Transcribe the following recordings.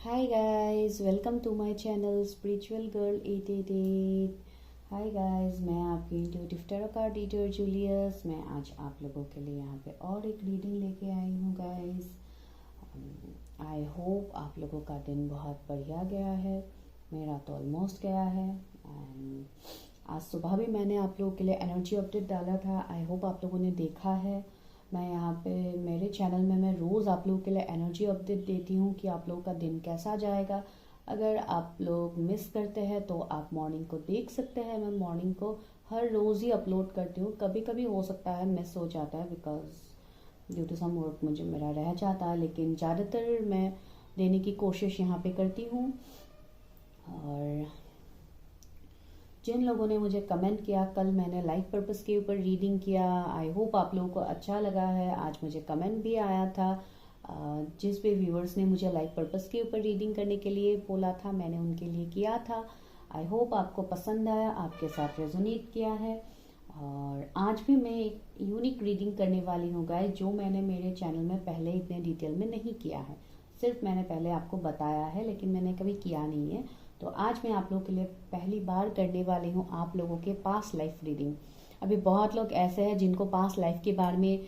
Hi guys, welcome to my channel Spiritual Girl 888। Hi guys, मैं आपकी intuitive tarot card reader Julius. मैं आज आप लोगों के लिए यहाँ पे और एक रीडिंग लेके आई हूँ गाइस। आई होप आप लोगों का दिन बहुत बढ़िया गया है। मेरा तो ऑलमोस्ट गया है। एंड आज सुबह भी मैंने आप लोगों के लिए एनर्जी अपडेट डाला था। आई होप आप लोगों ने देखा है। मैं यहाँ पे मेरे चैनल में मैं रोज़ आप लोगों के लिए एनर्जी अपडेट देती हूँ कि आप लोगों का दिन कैसा जाएगा। अगर आप लोग मिस करते हैं तो आप मॉर्निंग को देख सकते हैं। मैं मॉर्निंग को हर रोज़ ही अपलोड करती हूँ। कभी कभी हो सकता है मिस हो जाता है because due to some work मुझे मेरा रह जाता है, लेकिन ज़्यादातर मैं देने की कोशिश यहाँ पे करती हूँ। और जिन लोगों ने मुझे कमेंट किया, कल मैंने लाइफ पर्पस के ऊपर रीडिंग किया। आई होप आप लोगों को अच्छा लगा है। आज मुझे कमेंट भी आया था। जिस भी व्यूअर्स ने मुझे लाइफ पर्पस के ऊपर रीडिंग करने के लिए बोला था, मैंने उनके लिए किया था। आई होप आपको पसंद आया, आपके साथ रेजोनेट किया है। और आज भी मैं एक यूनिक रीडिंग करने वाली हूँ गाइस, जो मैंने मेरे चैनल में पहले इतने डिटेल में नहीं किया है। सिर्फ मैंने पहले आपको बताया है, लेकिन मैंने कभी किया नहीं है। तो आज मैं आप लोगों के लिए पहली बार करने वाली हूँ आप लोगों के पास लाइफ रीडिंग। अभी बहुत लोग ऐसे हैं जिनको पास लाइफ के बारे में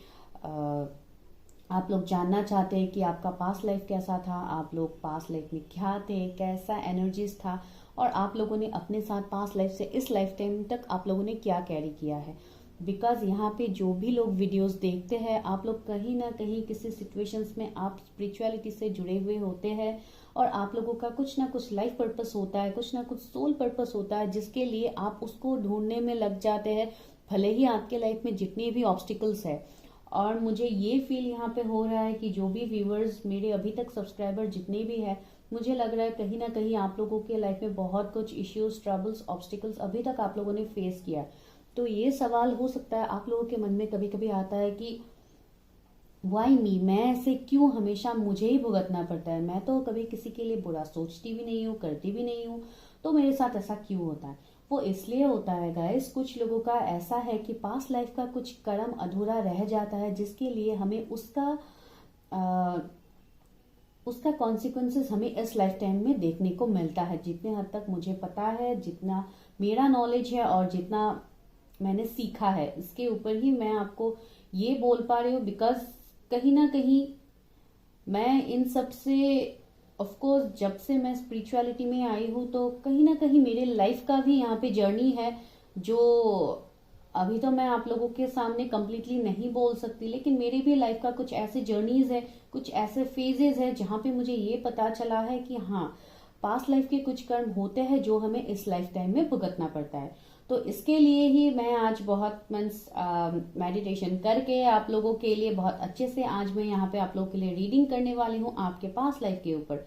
आप लोग जानना चाहते हैं कि आपका पास लाइफ कैसा था, आप लोग पास लाइफ में क्या थे, कैसा एनर्जीज था, और आप लोगों ने अपने साथ पास लाइफ से इस लाइफ टाइम तक आप लोगों ने क्या कैरी किया है। बिकॉज यहाँ पे जो भी लोग वीडियोस देखते हैं, आप लोग कहीं ना कहीं किसी सिचुएशंस में आप स्पिरिचुअलिटी से जुड़े हुए होते हैं, और आप लोगों का कुछ ना कुछ लाइफ पर्पस होता है, कुछ ना कुछ सोल पर्पस होता है, जिसके लिए आप उसको ढूंढने में लग जाते हैं, भले ही आपके लाइफ में जितने भी ऑब्स्टिकल्स है। और मुझे ये फील यहाँ पे हो रहा है कि जो भी व्यूअर्स, मेरे अभी तक सब्सक्राइबर जितने भी है, मुझे लग रहा है कहीं ना कहीं आप लोगों के लाइफ में बहुत कुछ इश्यूज, ट्रबल्स, ऑब्स्टिकल्स अभी तक आप लोगों ने फेस किया। तो ये सवाल हो सकता है आप लोगों के मन में कभी कभी आता है कि वाई मी, मैं ऐसे क्यों हमेशा मुझे ही भुगतना पड़ता है। मैं तो कभी किसी के लिए बुरा सोचती भी नहीं हूँ, करती भी नहीं हूँ, तो मेरे साथ ऐसा क्यों होता है। वो इसलिए होता है गाइस, कुछ लोगों का ऐसा है कि पास्ट लाइफ का कुछ कर्म अधूरा रह जाता है, जिसके लिए हमें उसका कॉन्सिक्वेंसेस हमें इस लाइफ टाइम में देखने को मिलता है। जितने हद तक मुझे पता है, जितना मेरा नॉलेज है और जितना मैंने सीखा है, इसके ऊपर ही मैं आपको ये बोल पा रही हूँ। बिकॉज कहीं ना कहीं मैं इन सब से, ऑफकोर्स जब से मैं स्पिरिचुअलिटी में आई हूँ, तो कहीं ना कहीं मेरे लाइफ का भी यहाँ पे जर्नी है, जो अभी तो मैं आप लोगों के सामने कम्प्लीटली नहीं बोल सकती, लेकिन मेरी भी लाइफ का कुछ ऐसे जर्नीज है, कुछ ऐसे फेजेस है, जहाँ पे मुझे ये पता चला है कि हाँ, पास्ट लाइफ के कुछ कर्म होते हैं जो हमें इस लाइफ टाइम में भुगतना पड़ता है। तो इसके लिए ही मैं आज बहुत मेडिटेशन करके आप लोगों के लिए बहुत अच्छे से आज मैं यहाँ पे आप लोगों के लिए रीडिंग करने वाली हूँ आपके पास्ट लाइफ के ऊपर।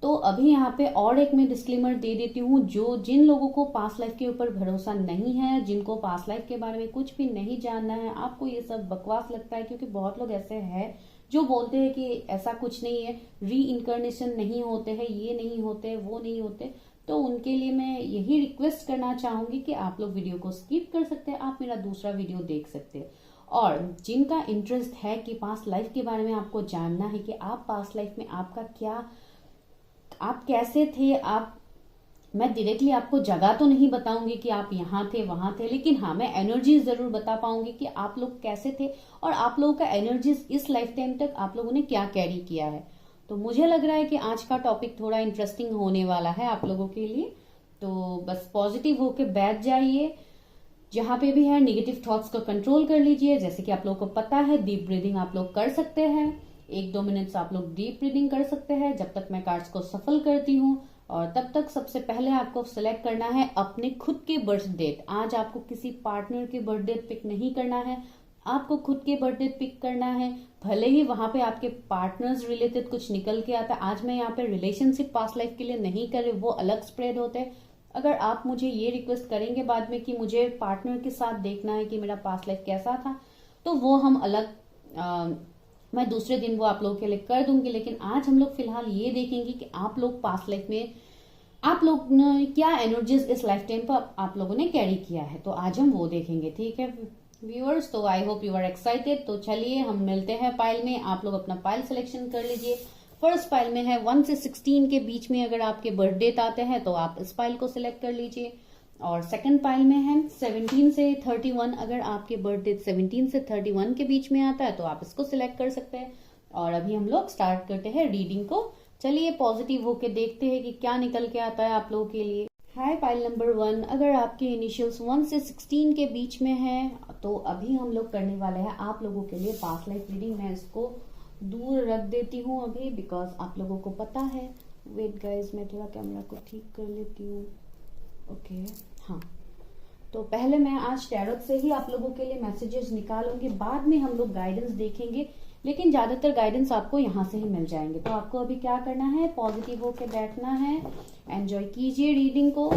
तो अभी यहाँ पे और एक मैं डिस्क्लेमर दे देती हूँ, जो जिन लोगों को पास्ट लाइफ के ऊपर भरोसा नहीं है, जिनको पास्ट लाइफ के बारे में कुछ भी नहीं जानना है, आपको ये सब बकवास लगता है, क्योंकि बहुत लोग ऐसे हैं जो बोलते हैं कि ऐसा कुछ नहीं है, री इनकारनेशन नहीं होते हैं, ये नहीं होते, वो नहीं होते। तो उनके लिए मैं यही रिक्वेस्ट करना चाहूंगी कि आप लोग वीडियो को स्किप कर सकते हैं, आप मेरा दूसरा वीडियो देख सकते हैं। और जिनका इंटरेस्ट है कि पास्ट लाइफ के बारे में आपको जानना है कि आप पास्ट लाइफ में आपका क्या, आप कैसे थे, आप, मैं डायरेक्टली आपको जगह तो नहीं बताऊंगी कि आप यहाँ थे वहां थे, लेकिन हाँ, मैं एनर्जीज जरूर बता पाऊंगी कि आप लोग कैसे थे, और आप लोगों का एनर्जीज इस लाइफ टाइम तक आप लोगों ने क्या कैरी किया है। तो मुझे लग रहा है कि आज का टॉपिक थोड़ा इंटरेस्टिंग होने वाला है आप लोगों के लिए। तो बस पॉजिटिव होके बैठ जाइए, जहां पे भी है निगेटिव थॉट्स को कंट्रोल कर लीजिए। जैसे कि आप लोगों को पता है, डीप ब्रीदिंग आप लोग कर सकते हैं, 1-2 मिनट्स आप लोग डीप ब्रीदिंग कर सकते हैं जब तक मैं कार्ड्स को सफल करती हूँ। और तब तक सबसे पहले आपको सिलेक्ट करना है अपने खुद के बर्थ डेट। आज आपको किसी पार्टनर के बर्थ डेट पिक नहीं करना है, आपको खुद के बर्थ डेट पिक करना है। भले ही वहां पे आपके पार्टनर्स रिलेटेड कुछ निकल के आता है, आज मैं यहाँ पे रिलेशनशिप पास्ट लाइफ के लिए नहीं कर रही, वो अलग स्प्रेड होते हैं। अगर आप मुझे ये रिक्वेस्ट करेंगे बाद में कि मुझे पार्टनर के साथ देखना है कि मेरा पास्ट लाइफ कैसा था, तो वो हम अलग मैं दूसरे दिन वो आप लोगों के लिए कर दूंगी। लेकिन आज हम लोग फिलहाल ये देखेंगे कि आप लोग पास्ट लाइफ में आप लोग ने क्या एनर्जीज इस लाइफ टाइम पर आप लोगों ने कैरी किया है। तो आज हम वो देखेंगे, ठीक है व्यूअर्स। तो I hope you are excited. तो चलिए हम मिलते हैं पाइल में। आप लोग अपना पाइल सिलेक्शन कर लीजिए। फर्स्ट पाइल में है 1 से 16 के बीच में अगर आपके बर्थ डेट आते हैं तो आप इस पाइल को सिलेक्ट कर लीजिए। और सेकंड पाइल में है 17 से 31, अगर आपके बर्थ डेट 17 से 31 के बीच में आता है तो आप इसको सिलेक्ट कर सकते हैं। और अभी हम लोग स्टार्ट करते हैं रीडिंग को। चलिए पॉजिटिव होके देखते हैं कि क्या निकल के आता है आप लोगों के लिए। हाय पाइल नंबर 1, अगर आपके इनिशियल्स 1 से 16 के बीच में है तो अभी हम लोग करने वाले हैं आप लोगों के लिए पास्ट लाइफ रीडिंग। मैं इसको दूर रख देती हूँ अभी बिकॉज आप लोगों को पता है। वेट गाइज, मैं थोड़ा कैमरा को ठीक कर लेती हूँ। ओके हाँ, तो पहले मैं आज टैरोट से ही आप लोगों के लिए मैसेजेस निकालूंगी, बाद में हम लोग गाइडेंस देखेंगे, लेकिन ज्यादातर गाइडेंस आपको यहाँ से ही मिल जाएंगे। तो आपको अभी क्या करना है, पॉजिटिव होकर बैठना है, एंजॉय कीजिए रीडिंग को।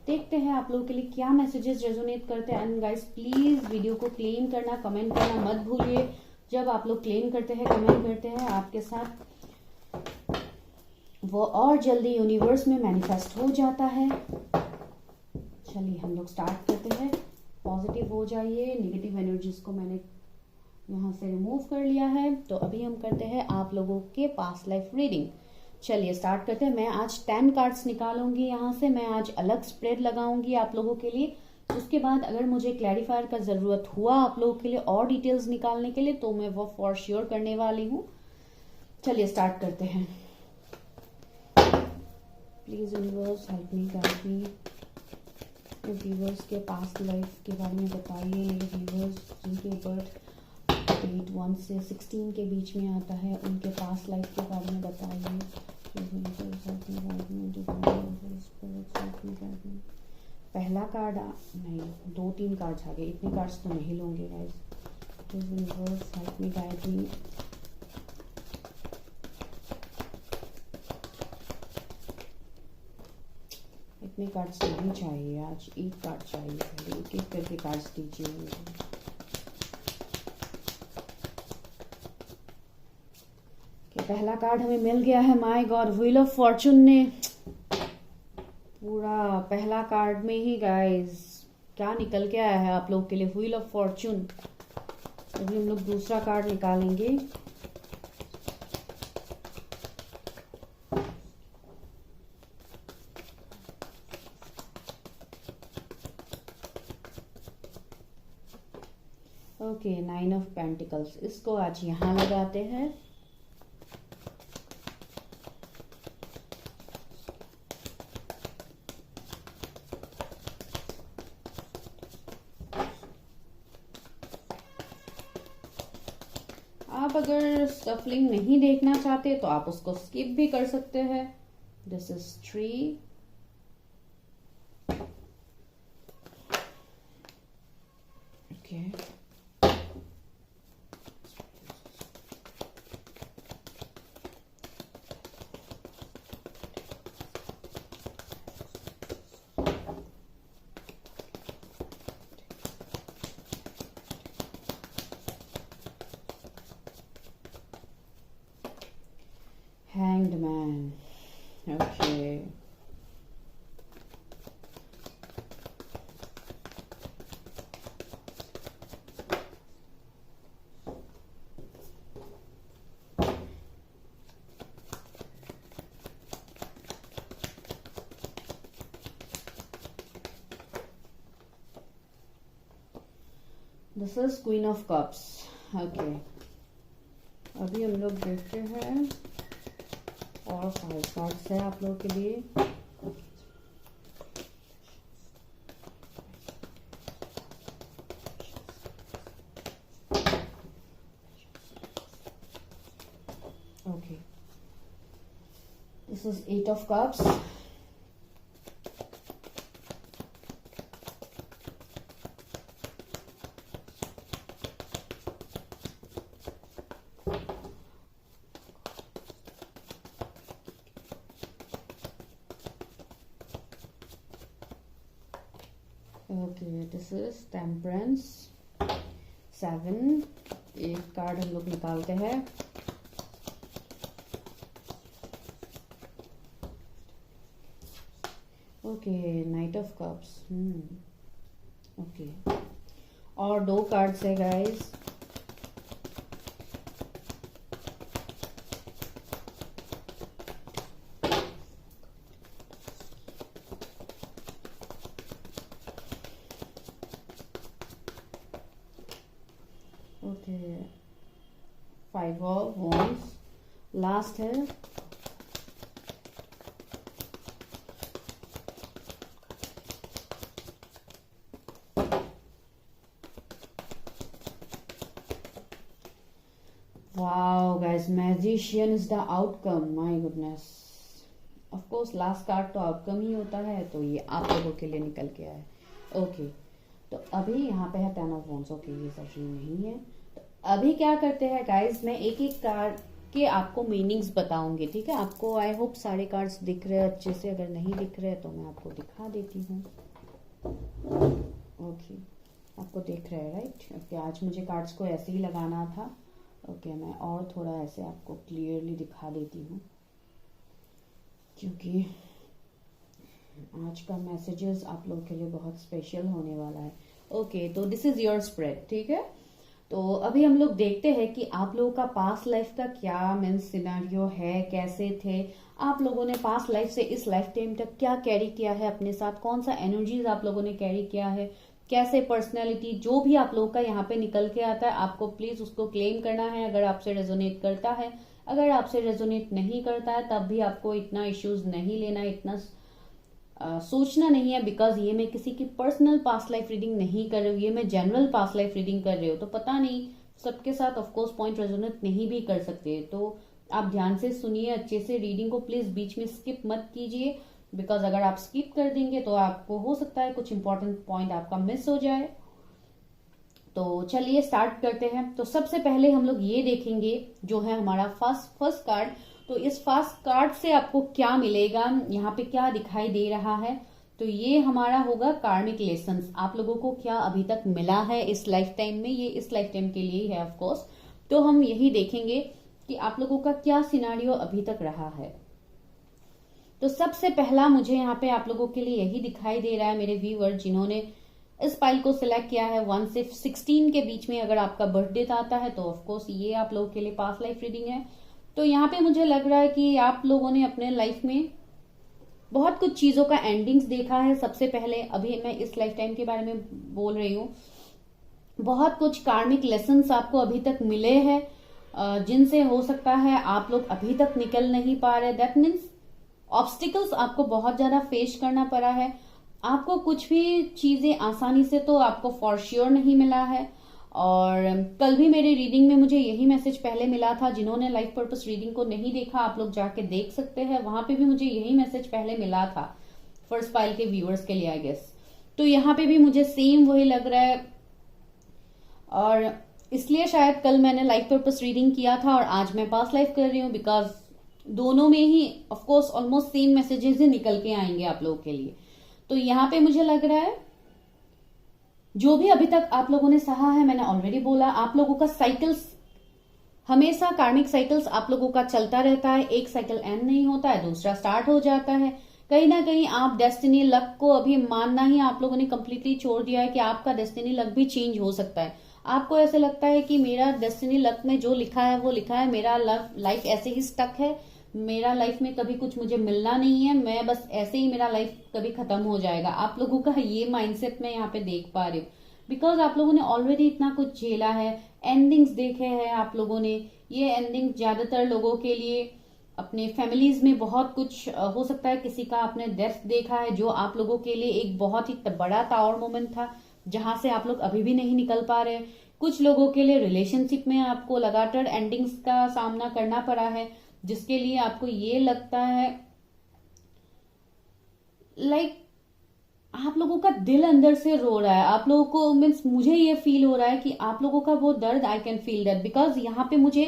देखते हैं आप लोगों के लिए क्या मैसेजेस रेजोनेट करते हैं। एंड गाइस प्लीज वीडियो को क्लेम करना, कमेंट करना मत भूलिए। जब आप लोग क्लेम करते हैं, कमेंट करते हैं, आपके साथ वो और जल्दी यूनिवर्स में मैनिफेस्ट हो जाता है। चलिए हम लोग स्टार्ट करते हैं। पॉजिटिव हो जाइए। नेगेटिव एनर्जीज को मैंने यहाँ से रिमूव कर लिया है। तो अभी हम करते हैं आप लोगों के पास्ट लाइफ रीडिंग। चलिए स्टार्ट करते हैं। मैं आज 10 कार्ड्स निकालूंगी यहाँ से। मैं आज अलग स्प्रेड लगाऊंगी आप लोगों के लिए। उसके बाद अगर मुझे क्लैरिफायर का जरूरत हुआ आप लोगों के लिए और डिटेल्स निकालने के लिए तो मैं वो फॉर श्योर करने वाली हूँ। चलिए स्टार्ट करते हैं। Please universe help me, guide me. Viewers के पास्ट लाइफ के बारे में बताइए। मेरे व्यूवर्स जिनके बर्थ डेट 1 से 16 के बीच में आता है उनके पास्ट लाइफ के बारे में बताइए। पहला कार्ड नहीं, 2-3 कार्ड्स आ गए, इतने कार्ड्स तो नहीं लूंगे guys. Universe help me, guide me. इतने कार्ड्स नहीं चाहिए आज, एक कार्ड चाहिए। पहले एक एक करके कार्ड्स दीजिए मुझे। पहला कार्ड हमें मिल गया है, my God, wheel of Fortune ने पूरा पहला कार्ड में ही गाइस क्या निकल के आया है आप लोग के लिए, व्हील ऑफ फॉर्चून। अभी हम लोग दूसरा कार्ड निकालेंगे। ओके, 9 ऑफ पेंटिकल्स, इसको आज यहाँ लगाते हैं। आप अगर सफलिंग नहीं देखना चाहते तो आप उसको स्किप भी कर सकते हैं। This is 3। Okay, Hanged Man. Okay. This is Queen of Cups. Okay. अभी हम लोग देखते हैं और 5 कार्ड्स है आप लोगों के लिए। Okay, this is 8 of cups. Okay, this is temperance 7। एक कार्ड हम लोग निकालते हैं। Okay, knight of cups. Okay, और 2 कार्ड्स है guys. Five of wands, last है wow guys, magician is the outcome, my goodness. Of course last card तो outcome ही होता है, तो ये आप लोगों के लिए निकल के आया है। ओके, तो अभी यहाँ पे है टेन ऑफ वॉन्ड्स। ओके, ये सच में नहीं है। तो अभी क्या करते हैं गाइस, मैं एक एक कार्ड के आपको मीनिंग्स बताऊंगी, ठीक है। आपको आई होप सारे कार्ड्स दिख रहे हैं अच्छे से, अगर नहीं दिख रहे तो मैं आपको दिखा देती हूँ। ओके, आपको दिख रहा है राइट। ओके, आज मुझे कार्ड्स को ऐसे ही लगाना था। ओके, मैं और थोड़ा ऐसे आपको क्लियरली दिखा देती हूँ, क्योंकि आज का मैसेजेस आप लोगों के लिए बहुत स्पेशल होने वाला है। ओके, तो दिस इज योर स्प्रेड, ठीक है। तो अभी हम लोग देखते हैं कि आप लोगों का पास्ट लाइफ का क्या मीन्स सिनेरियो है, कैसे थे आप लोगों ने पास्ट लाइफ से इस लाइफ टाइम तक क्या कैरी किया है अपने साथ, कौन सा एनर्जीज आप लोगों ने कैरी किया है, कैसे पर्सनैलिटी, जो भी आप लोगों का यहाँ पे निकल के आता है आपको प्लीज उसको क्लेम करना है अगर आपसे रेजोनेट करता है। अगर आपसे रेजोनेट नहीं करता है तब भी आपको इतना इश्यूज नहीं लेना, इतना सोचना नहीं है, बिकॉज ये मैं किसी की पर्सनल पास्ट लाइफ रीडिंग नहीं कर रही हूँ, ये मैं जनरल पास्ट लाइफ रीडिंग कर रही हूँ। तो पता नहीं सबके साथ ऑफकोर्स पॉइंट रेजोनेट नहीं भी कर सकते, तो आप ध्यान से सुनिए अच्छे से रीडिंग को, प्लीज बीच में स्किप मत कीजिए, बिकॉज अगर आप स्किप कर देंगे तो आपको हो सकता है कुछ इंपॉर्टेंट पॉइंट आपका मिस हो जाए। तो चलिए स्टार्ट करते हैं। तो सबसे पहले हम लोग ये देखेंगे जो है हमारा फर्स्ट कार्ड। तो इस फर्स्ट कार्ड से आपको क्या मिलेगा, यहाँ पे क्या दिखाई दे रहा है, तो ये हमारा होगा कार्मिक लेसन्स। आप लोगों को क्या अभी तक मिला है इस लाइफ टाइम में, ये इस लाइफ टाइम के लिए ही है ऑफ कोर्स। तो हम यही देखेंगे कि आप लोगों का क्या सिनारियो अभी तक रहा है। तो सबसे पहला मुझे यहाँ पे आप लोगों के लिए यही दिखाई दे रहा है मेरे व्यूअर जिन्होंने इस फाइल को सिलेक्ट किया है 1 से 16 के बीच में, अगर आपका बर्थडे आता है तो ऑफकोर्स ये आप लोगों के लिए पास्ट लाइफ रीडिंग है। तो यहाँ पे मुझे लग रहा है कि आप लोगों ने अपने लाइफ में बहुत कुछ चीजों का एंडिंग्स देखा है। सबसे पहले अभी मैं इस लाइफ टाइम के बारे में बोल रही हूँ, बहुत कुछ कार्मिक लेसन्स आपको अभी तक मिले हैं जिनसे हो सकता है आप लोग अभी तक निकल नहीं पा रहे। दैट मीन्स ऑब्स्टिकल्स आपको बहुत ज्यादा फेस करना पड़ा है, आपको कुछ भी चीजें आसानी से तो आपको फॉर श्योर नहीं मिला है। और कल भी मेरी रीडिंग में मुझे यही मैसेज पहले मिला था, जिन्होंने लाइफ पर्पस रीडिंग को नहीं देखा आप लोग जाके देख सकते हैं, वहां पे भी मुझे यही मैसेज पहले मिला था फर्स्ट फाइल के व्यूअर्स के लिए आई गेस। तो यहाँ पे भी मुझे सेम वही लग रहा है, और इसलिए शायद कल मैंने लाइफ पर्पस रीडिंग किया था और आज मैं पास्ट लाइफ कर रही हूँ, बिकॉज दोनों में ही ऑफकोर्स ऑलमोस्ट सेम मैसेजेस ही निकल के आएंगे आप लोगों के लिए। तो यहाँ पे मुझे लग रहा है जो भी अभी तक आप लोगों ने सहा है, मैंने ऑलरेडी बोला, आप लोगों का साइकिल्स हमेशा कार्मिक साइकिल्स आप लोगों का चलता रहता है। एक साइकिल एंड नहीं होता है, दूसरा स्टार्ट हो जाता है। कहीं ना कहीं आप डेस्टिनी लक को अभी मानना ही आप लोगों ने कंप्लीटली छोड़ दिया है कि आपका डेस्टिनी लक भी चेंज हो सकता है। आपको ऐसे लगता है कि मेरा डेस्टिनी लक में जो लिखा है वो लिखा है, मेरा लाइफ ऐसे ही स्टक है, मेरा लाइफ में कभी कुछ मुझे मिलना नहीं है, मैं बस ऐसे ही मेरा लाइफ कभी खत्म हो जाएगा। आप लोगों का ये माइंडसेट मैं यहाँ पे देख पा रही हूँ, बिकॉज आप लोगों ने ऑलरेडी इतना कुछ झेला है, एंडिंग्स देखे हैं आप लोगों ने। ये एंडिंग ज्यादातर लोगों के लिए अपने फैमिलीज में बहुत कुछ हो सकता है, किसी का आपने डेथ देखा है जो आप लोगों के लिए एक बहुत ही बड़ा टावर मोमेंट था, जहां से आप लोग अभी भी नहीं निकल पा रहे। कुछ लोगों के लिए रिलेशनशिप में आपको लगातार एंडिंग्स का सामना करना पड़ा है, जिसके लिए आपको ये लगता है लाइक आप लोगों का दिल अंदर से रो रहा है। आप लोगों को मीन्स मुझे ये फील हो रहा है कि आप लोगों का वो दर्द, I can feel that, because यहाँ पे मुझे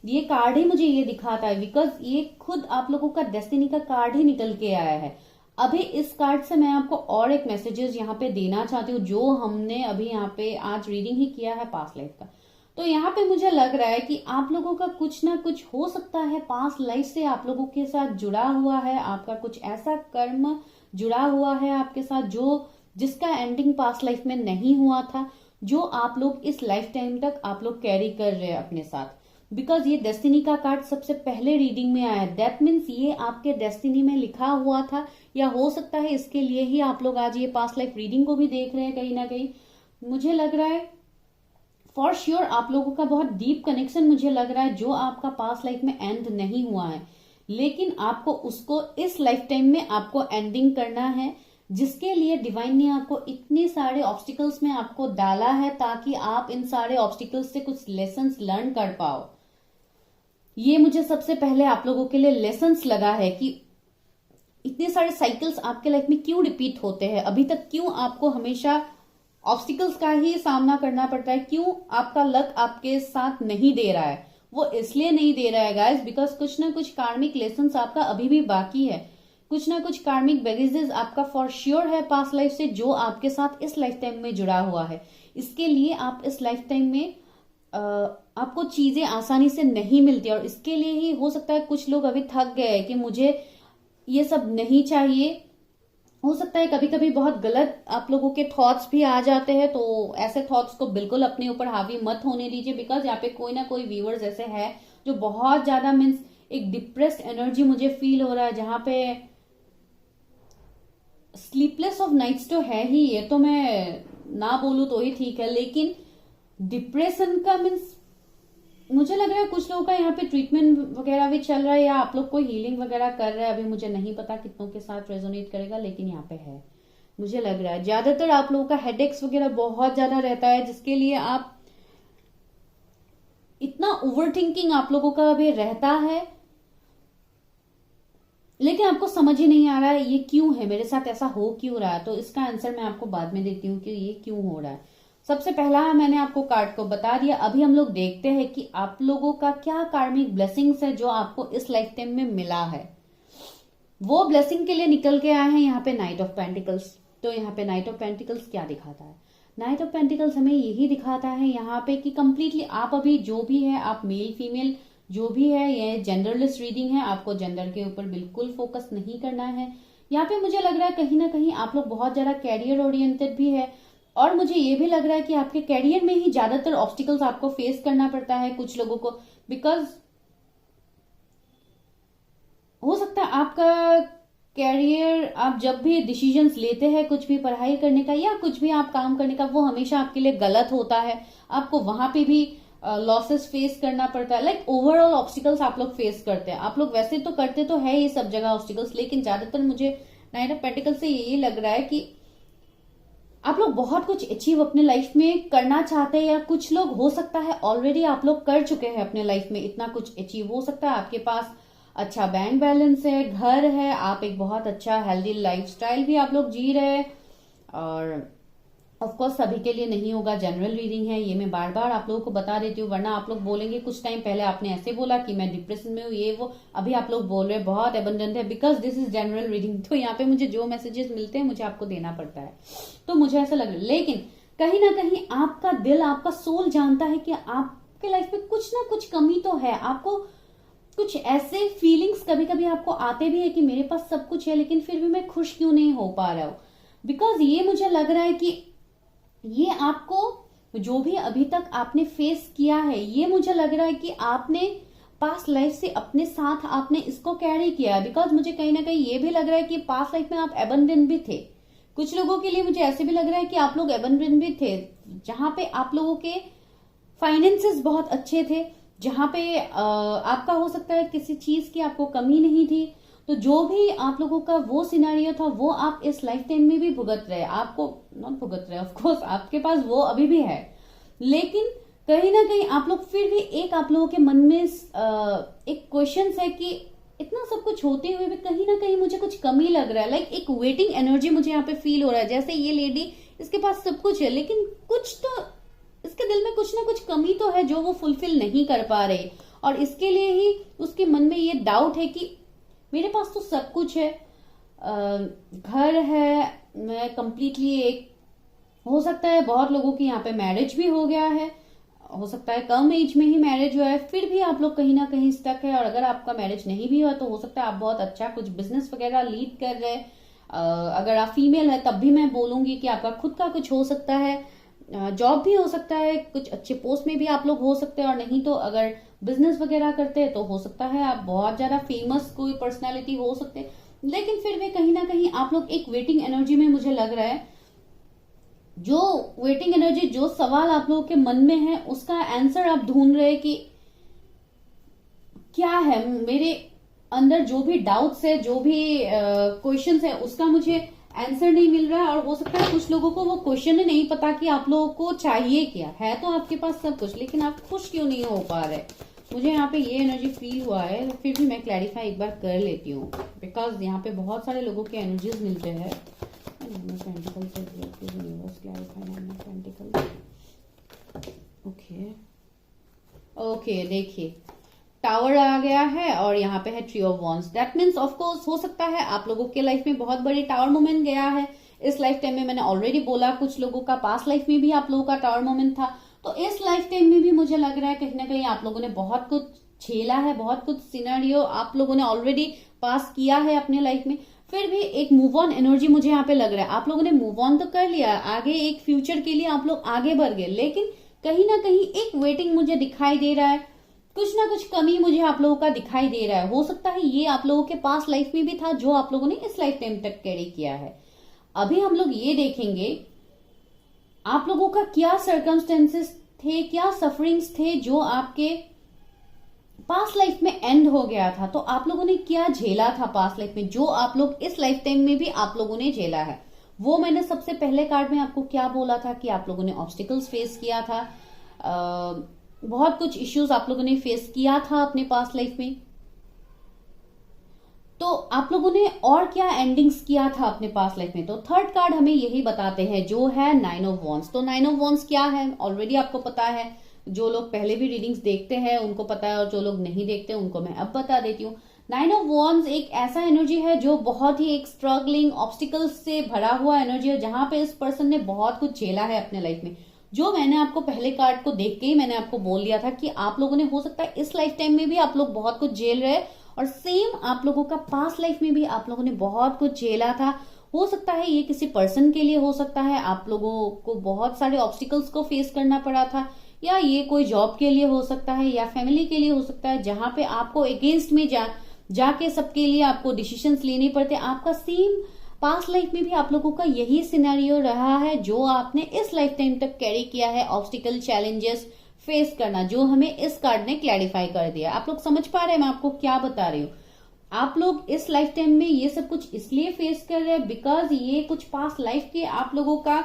ये कार्ड ही मुझे ये दिखाता है, बिकॉज ये खुद आप लोगों का डेस्टिनी का कार्ड ही निकल के आया है। अभी इस कार्ड से मैं आपको और एक मैसेजेस यहाँ पे देना चाहती हूँ, जो हमने अभी यहाँ पे आज रीडिंग ही किया है पास्ट लाइफ का। तो यहाँ पे मुझे लग रहा है कि आप लोगों का कुछ ना कुछ हो सकता है पास्ट लाइफ से आप लोगों के साथ जुड़ा हुआ है, आपका कुछ ऐसा कर्म जुड़ा हुआ है आपके साथ जो जिसका एंडिंग पास्ट लाइफ में नहीं हुआ था, जो आप लोग इस लाइफ टाइम तक आप लोग कैरी कर रहे हैं अपने साथ। बिकॉज ये डेस्टिनी का कार्ड सबसे पहले रीडिंग में आया है, दैट मीन्स ये आपके डेस्टिनी में लिखा हुआ था, या हो सकता है इसके लिए ही आप लोग आज ये पास्ट लाइफ रीडिंग को भी देख रहे हैं कहीं ना कहीं। मुझे लग रहा है फॉर श्योर आप लोगों का बहुत डीप कनेक्शन मुझे लग रहा है, जो आपका पास्ट लाइफ में एंड नहीं हुआ है, लेकिन आपको उसको इस लाइफ टाइम में आपको एंडिंग करना है, जिसके लिए डिवाइन ने आपको इतने सारे ऑब्स्टिकल्स में आपको डाला है ताकि आप इन सारे ऑब्स्टिकल्स से कुछ लेसन्स लर्न कर पाओ। ये मुझे सबसे पहले आप लोगों के लिए लेसन्स लगा है कि इतने सारे साइकिल्स आपके लाइफ में क्यों रिपीट होते हैं, अभी तक क्यों आपको हमेशा ऑब्स्टिकल्स का ही सामना करना पड़ता है, क्यों आपका लक आपके साथ नहीं दे रहा है। वो इसलिए नहीं दे रहा है गाइस, बिकॉज कुछ ना कुछ कार्मिक लेसन्स आपका अभी भी बाकी है, कुछ ना कुछ कार्मिक बैगेजेस आपका फॉर श्योर है पास्ट लाइफ से, जो आपके साथ इस लाइफ टाइम में जुड़ा हुआ है। इसके लिए आप इस लाइफ टाइम में आपको चीजें आसानी से नहीं मिलती, और इसके लिए ही हो सकता है कुछ लोग अभी थक गए हैं कि मुझे ये सब नहीं चाहिए। हो सकता है कभी कभी बहुत गलत आप लोगों के थॉट्स भी आ जाते हैं, तो ऐसे थॉट्स को बिल्कुल अपने ऊपर हावी मत होने दीजिए, बिकॉज यहाँ पे कोई ना कोई व्यूअर्स ऐसे है जो बहुत ज्यादा मीन्स एक डिप्रेस्ड एनर्जी मुझे फील हो रहा है, जहां पे स्लीपलेस ऑफ नाइट्स तो है ही, ये तो मैं ना बोलूं तो ही ठीक है, लेकिन डिप्रेशन का मीन्स मुझे लग रहा है कुछ लोगों का यहाँ पे ट्रीटमेंट वगैरह भी चल रहा है, या आप लोग कोई हीलिंग वगैरह कर रहे हैं, अभी मुझे नहीं पता कितनों के साथ रेजोनेट करेगा, लेकिन यहाँ पे है, मुझे लग रहा है ज्यादातर आप लोगों का हेडेक्स वगैरह बहुत ज्यादा रहता है, जिसके लिए आप इतना ओवर थिंकिंग आप लोगों का अभी रहता है, लेकिन आपको समझ ही नहीं आ रहा है ये क्यों है, मेरे साथ ऐसा हो क्यों रहा है। तो इसका आंसर मैं आपको बाद में देती हूँ कि ये क्यों हो रहा है। सबसे पहला मैंने आपको कार्ड को बता दिया, अभी हम लोग देखते हैं कि आप लोगों का क्या कार्मिक ब्लेसिंग्स है जो आपको इस लाइफ टाइम में मिला है। वो ब्लेसिंग के लिए निकल के आए हैं यहाँ पे नाइट ऑफ पेंटिकल्स। तो यहाँ पे नाइट ऑफ पेंटिकल्स क्या दिखाता है? नाइट ऑफ पेंटिकल्स हमें यही दिखाता है यहाँ पे कि कंप्लीटली आप अभी जो भी है, आप मेल फीमेल जो भी है, ये जेंडरलेस रीडिंग है, आपको जेंडर के ऊपर बिल्कुल फोकस नहीं करना है। यहाँ पे मुझे लग रहा है कहीं ना कहीं आप लोग बहुत ज्यादा कैरियर ओरिएंटेड भी है, और मुझे ये भी लग रहा है कि आपके कैरियर में ही ज्यादातर ऑब्स्टिकल्स आपको फेस करना पड़ता है कुछ लोगों को, बिकॉज हो सकता है आपका कैरियर, आप जब भी डिसीजंस लेते हैं कुछ भी पढ़ाई करने का या कुछ भी आप काम करने का, वो हमेशा आपके लिए गलत होता है, आपको वहां पे भी लॉसेस फेस करना पड़ता है। लाइक ओवरऑल ऑब्स्टिकल्स आप लोग फेस करते हैं। आप लोग वैसे तो करते तो है ये सब जगह ऑब्स्टिकल्स, लेकिन ज्यादातर मुझे नाइट ऑफ पेंटिकल्स से यही लग रहा है कि आप लोग बहुत कुछ अचीव अपने लाइफ में करना चाहते हैं, या कुछ लोग हो सकता है ऑलरेडी आप लोग कर चुके हैं अपने लाइफ में इतना कुछ अचीव। हो सकता है आपके पास अच्छा बैंक बैलेंस है, घर है, आप एक बहुत अच्छा हेल्दी लाइफस्टाइल भी आप लोग जी रहे हैं, और ऑफ कोर्स सभी के लिए नहीं होगा, जनरल रीडिंग है, ये मैं बार बार आप लोगों को बता देती हूँ, वरना आप लोग बोलेंगे कुछ टाइम पहले आपने ऐसे बोला कि मैं डिप्रेशन में हूँ ये वो, अभी आप लोग बोल रहे हैं बहुत एबंडेंट है, because this is general reading. तो यहाँ पे मुझे जो मैसेजेस मिलते हैं मुझे आपको देना पड़ता है, तो मुझे ऐसा लग रहा है। लेकिन कहीं ना कहीं आपका दिल, आपका सोल जानता है कि आपके लाइफ में कुछ ना कुछ कमी तो है, आपको कुछ ऐसे फीलिंग्स कभी कभी आपको आते भी है कि मेरे पास सब कुछ है लेकिन फिर भी मैं खुश क्यों नहीं हो पा रहा हूं। बिकॉज ये मुझे लग रहा है कि ये आपको जो भी अभी तक आपने फेस किया है, ये मुझे लग रहा है कि आपने पास्ट लाइफ से अपने साथ आपने इसको कैरी किया है। बिकॉज मुझे कहीं ना कहीं ये भी लग रहा है कि पास्ट लाइफ में आप एबंडेंट भी थे। कुछ लोगों के लिए मुझे ऐसे भी लग रहा है कि आप लोग एबंडेंट भी थे, जहां पे आप लोगों के फाइनेंसेस बहुत अच्छे थे, जहां पे आपका हो सकता है किसी चीज की आपको कमी नहीं थी। तो जो भी आप लोगों का वो सिनेरियो था वो आप इस लाइफ टाइम में भी भुगत रहे, आपको नॉट भुगत रहे, ऑफ कोर्स आपके पास वो अभी भी है, लेकिन कहीं ना कहीं आप लोग फिर भी एक आप लोगों के मन में एक क्वेश्चन है कि इतना सब कुछ होते हुए भी कहीं ना कहीं मुझे कुछ कमी लग रहा है। लाइक एक वेटिंग एनर्जी मुझे यहाँ पे फील हो रहा है, जैसे ये लेडी, इसके पास सब कुछ है लेकिन कुछ तो इसके दिल में कुछ ना कुछ कमी तो है जो वो फुलफिल नहीं कर पा रहे, और इसके लिए ही उसके मन में ये डाउट है कि मेरे पास तो सब कुछ है, घर है, मैं कंप्लीटली एक, हो सकता है बहुत लोगों की यहाँ पे मैरिज भी हो गया है, हो सकता है कम एज में ही मैरिज हुआ है, फिर भी आप लोग कहीं ना कहीं स्टक है। और अगर आपका मैरिज नहीं भी हुआ तो हो सकता है आप बहुत अच्छा कुछ बिजनेस वगैरह लीड कर रहे हैं। अगर आप फीमेल है तब भी मैं बोलूंगी कि आपका खुद का कुछ हो सकता है, जॉब भी हो सकता है, कुछ अच्छे पोस्ट में भी आप लोग हो सकते हैं, और नहीं तो अगर बिजनेस वगैरह करते हैं तो हो सकता है आप बहुत ज्यादा फेमस कोई पर्सनालिटी हो सकते हैं। लेकिन फिर भी कहीं ना कहीं आप लोग एक वेटिंग एनर्जी में मुझे लग रहा है जो वेटिंग एनर्जी, जो सवाल आप लोगों के मन में है उसका आंसर आप ढूंढ रहे हैं कि क्या है मेरे अंदर, जो भी डाउट्स है, जो भी क्वेश्चंस है, उसका मुझे आंसर नहीं मिल रहा है। और हो सकता है कुछ लोगों को वो क्वेश्चन ही नहीं पता कि आप लोगों को चाहिए क्या है। तो आपके पास सब कुछ, लेकिन आप खुश क्यों नहीं हो पा रहे। मुझे यहाँ पे ये एनर्जी फील हुआ है, फिर भी मैं क्लैरिफाई एक बार कर लेती हूँ, बिकॉज यहाँ पे बहुत सारे लोगों के एनर्जीज मिलते हैं। ओके ओके, देखिए टावर आ गया है और यहाँ पे है tree of wands. That means of course हो सकता है आप लोगों के लाइफ में बहुत बड़ी टावर मोमेंट गया है इस लाइफ टाइम में। मैंने ऑलरेडी बोला कुछ लोगों का पास्ट लाइफ में भी आप लोगों का टावर मोमेंट था। तो इस लाइफ टाइम में भी मुझे लग रहा है कहीं ना कहीं आप लोगों ने बहुत कुछ झेला है, बहुत कुछ सिनेरियो आप लोगों ने ऑलरेडी पास किया है अपने लाइफ में। फिर भी एक मूव ऑन एनर्जी मुझे यहाँ पे लग रहा है। आप लोगों ने मूव ऑन तो कर लिया, आगे एक फ्यूचर के लिए आप लोग आगे बढ़ गए, लेकिन कहीं ना कहीं एक वेटिंग मुझे दिखाई दे रहा है। कुछ ना कुछ कमी मुझे आप लोगों का दिखाई दे रहा है। हो सकता है ये आप लोगों के पास लाइफ में भी था जो आप लोगों ने इस लाइफ टाइम तक कैरी किया है। अभी हम लोग ये देखेंगे आप लोगों का क्या सर्कमस्टेंसेस थे, क्या सफरिंग्स थे जो आपके पास्ट लाइफ में एंड हो गया था। तो आप लोगों ने क्या झेला था पास्ट लाइफ में, जो आप लोग इस लाइफ टाइम में भी आप लोगों ने झेला है। वो मैंने सबसे पहले कार्ड में आपको क्या बोला था कि आप लोगों ने ऑब्स्टिकल्स फेस किया था, बहुत कुछ इश्यूज आप लोगों ने फेस किया था अपने पास्ट लाइफ में। तो आप लोगों ने और क्या एंडिंग्स किया था अपने पास्ट लाइफ में। तो थर्ड कार्ड हमें यही बताते हैं जो है 9 ऑफ वॉन्ड्स। तो 9 ऑफ वॉन्ड्स क्या है ऑलरेडी आपको पता है, जो लोग पहले भी रीडिंग्स देखते हैं उनको पता है, और जो लोग नहीं देखते उनको मैं अब बता देती हूँ। 9 ऑफ वॉन्ड्स एक ऐसा एनर्जी है जो बहुत ही एक स्ट्रगलिंग ऑब्स्टिकल्स से भरा हुआ एनर्जी है, जहां पे इस पर्सन ने बहुत कुछ झेला है अपने लाइफ में। जो मैंने आपको पहले कार्ड को देख के ही मैंने आपको बोल दिया था कि आप लोगों ने हो सकता है इस लाइफ टाइम में भी आप लोग बहुत कुछ झेल रहे, और सेम आप लोगों का पास्ट लाइफ में भी आप लोगों ने बहुत कुछ झेला था। हो सकता है ये किसी पर्सन के लिए हो सकता है, आप लोगों को बहुत सारे ऑब्स्टिकल्स को फेस करना पड़ा था, या ये कोई जॉब के लिए हो सकता है, या फैमिली के लिए हो सकता है, जहां पे आपको अगेंस्ट में जाके सबके लिए आपको डिसीजंस लेने पड़ते। आपका सेम पास्ट लाइफ में भी आप लोगों का यही सिनेरियो रहा है जो आपने इस लाइफ टाइम तक कैरी किया है, ऑब्स्टिकल चैलेंजेस फेस करना, जो हमें इस कार्ड ने क्लैरिफाई कर दिया। आप लोग समझ पा रहे हैं मैं आपको क्या बता रही हूँ। आप लोग इस लाइफ टाइम में ये सब कुछ इसलिए फेस कर रहे हैं बिकॉज ये कुछ पास्ट लाइफ के आप लोगों का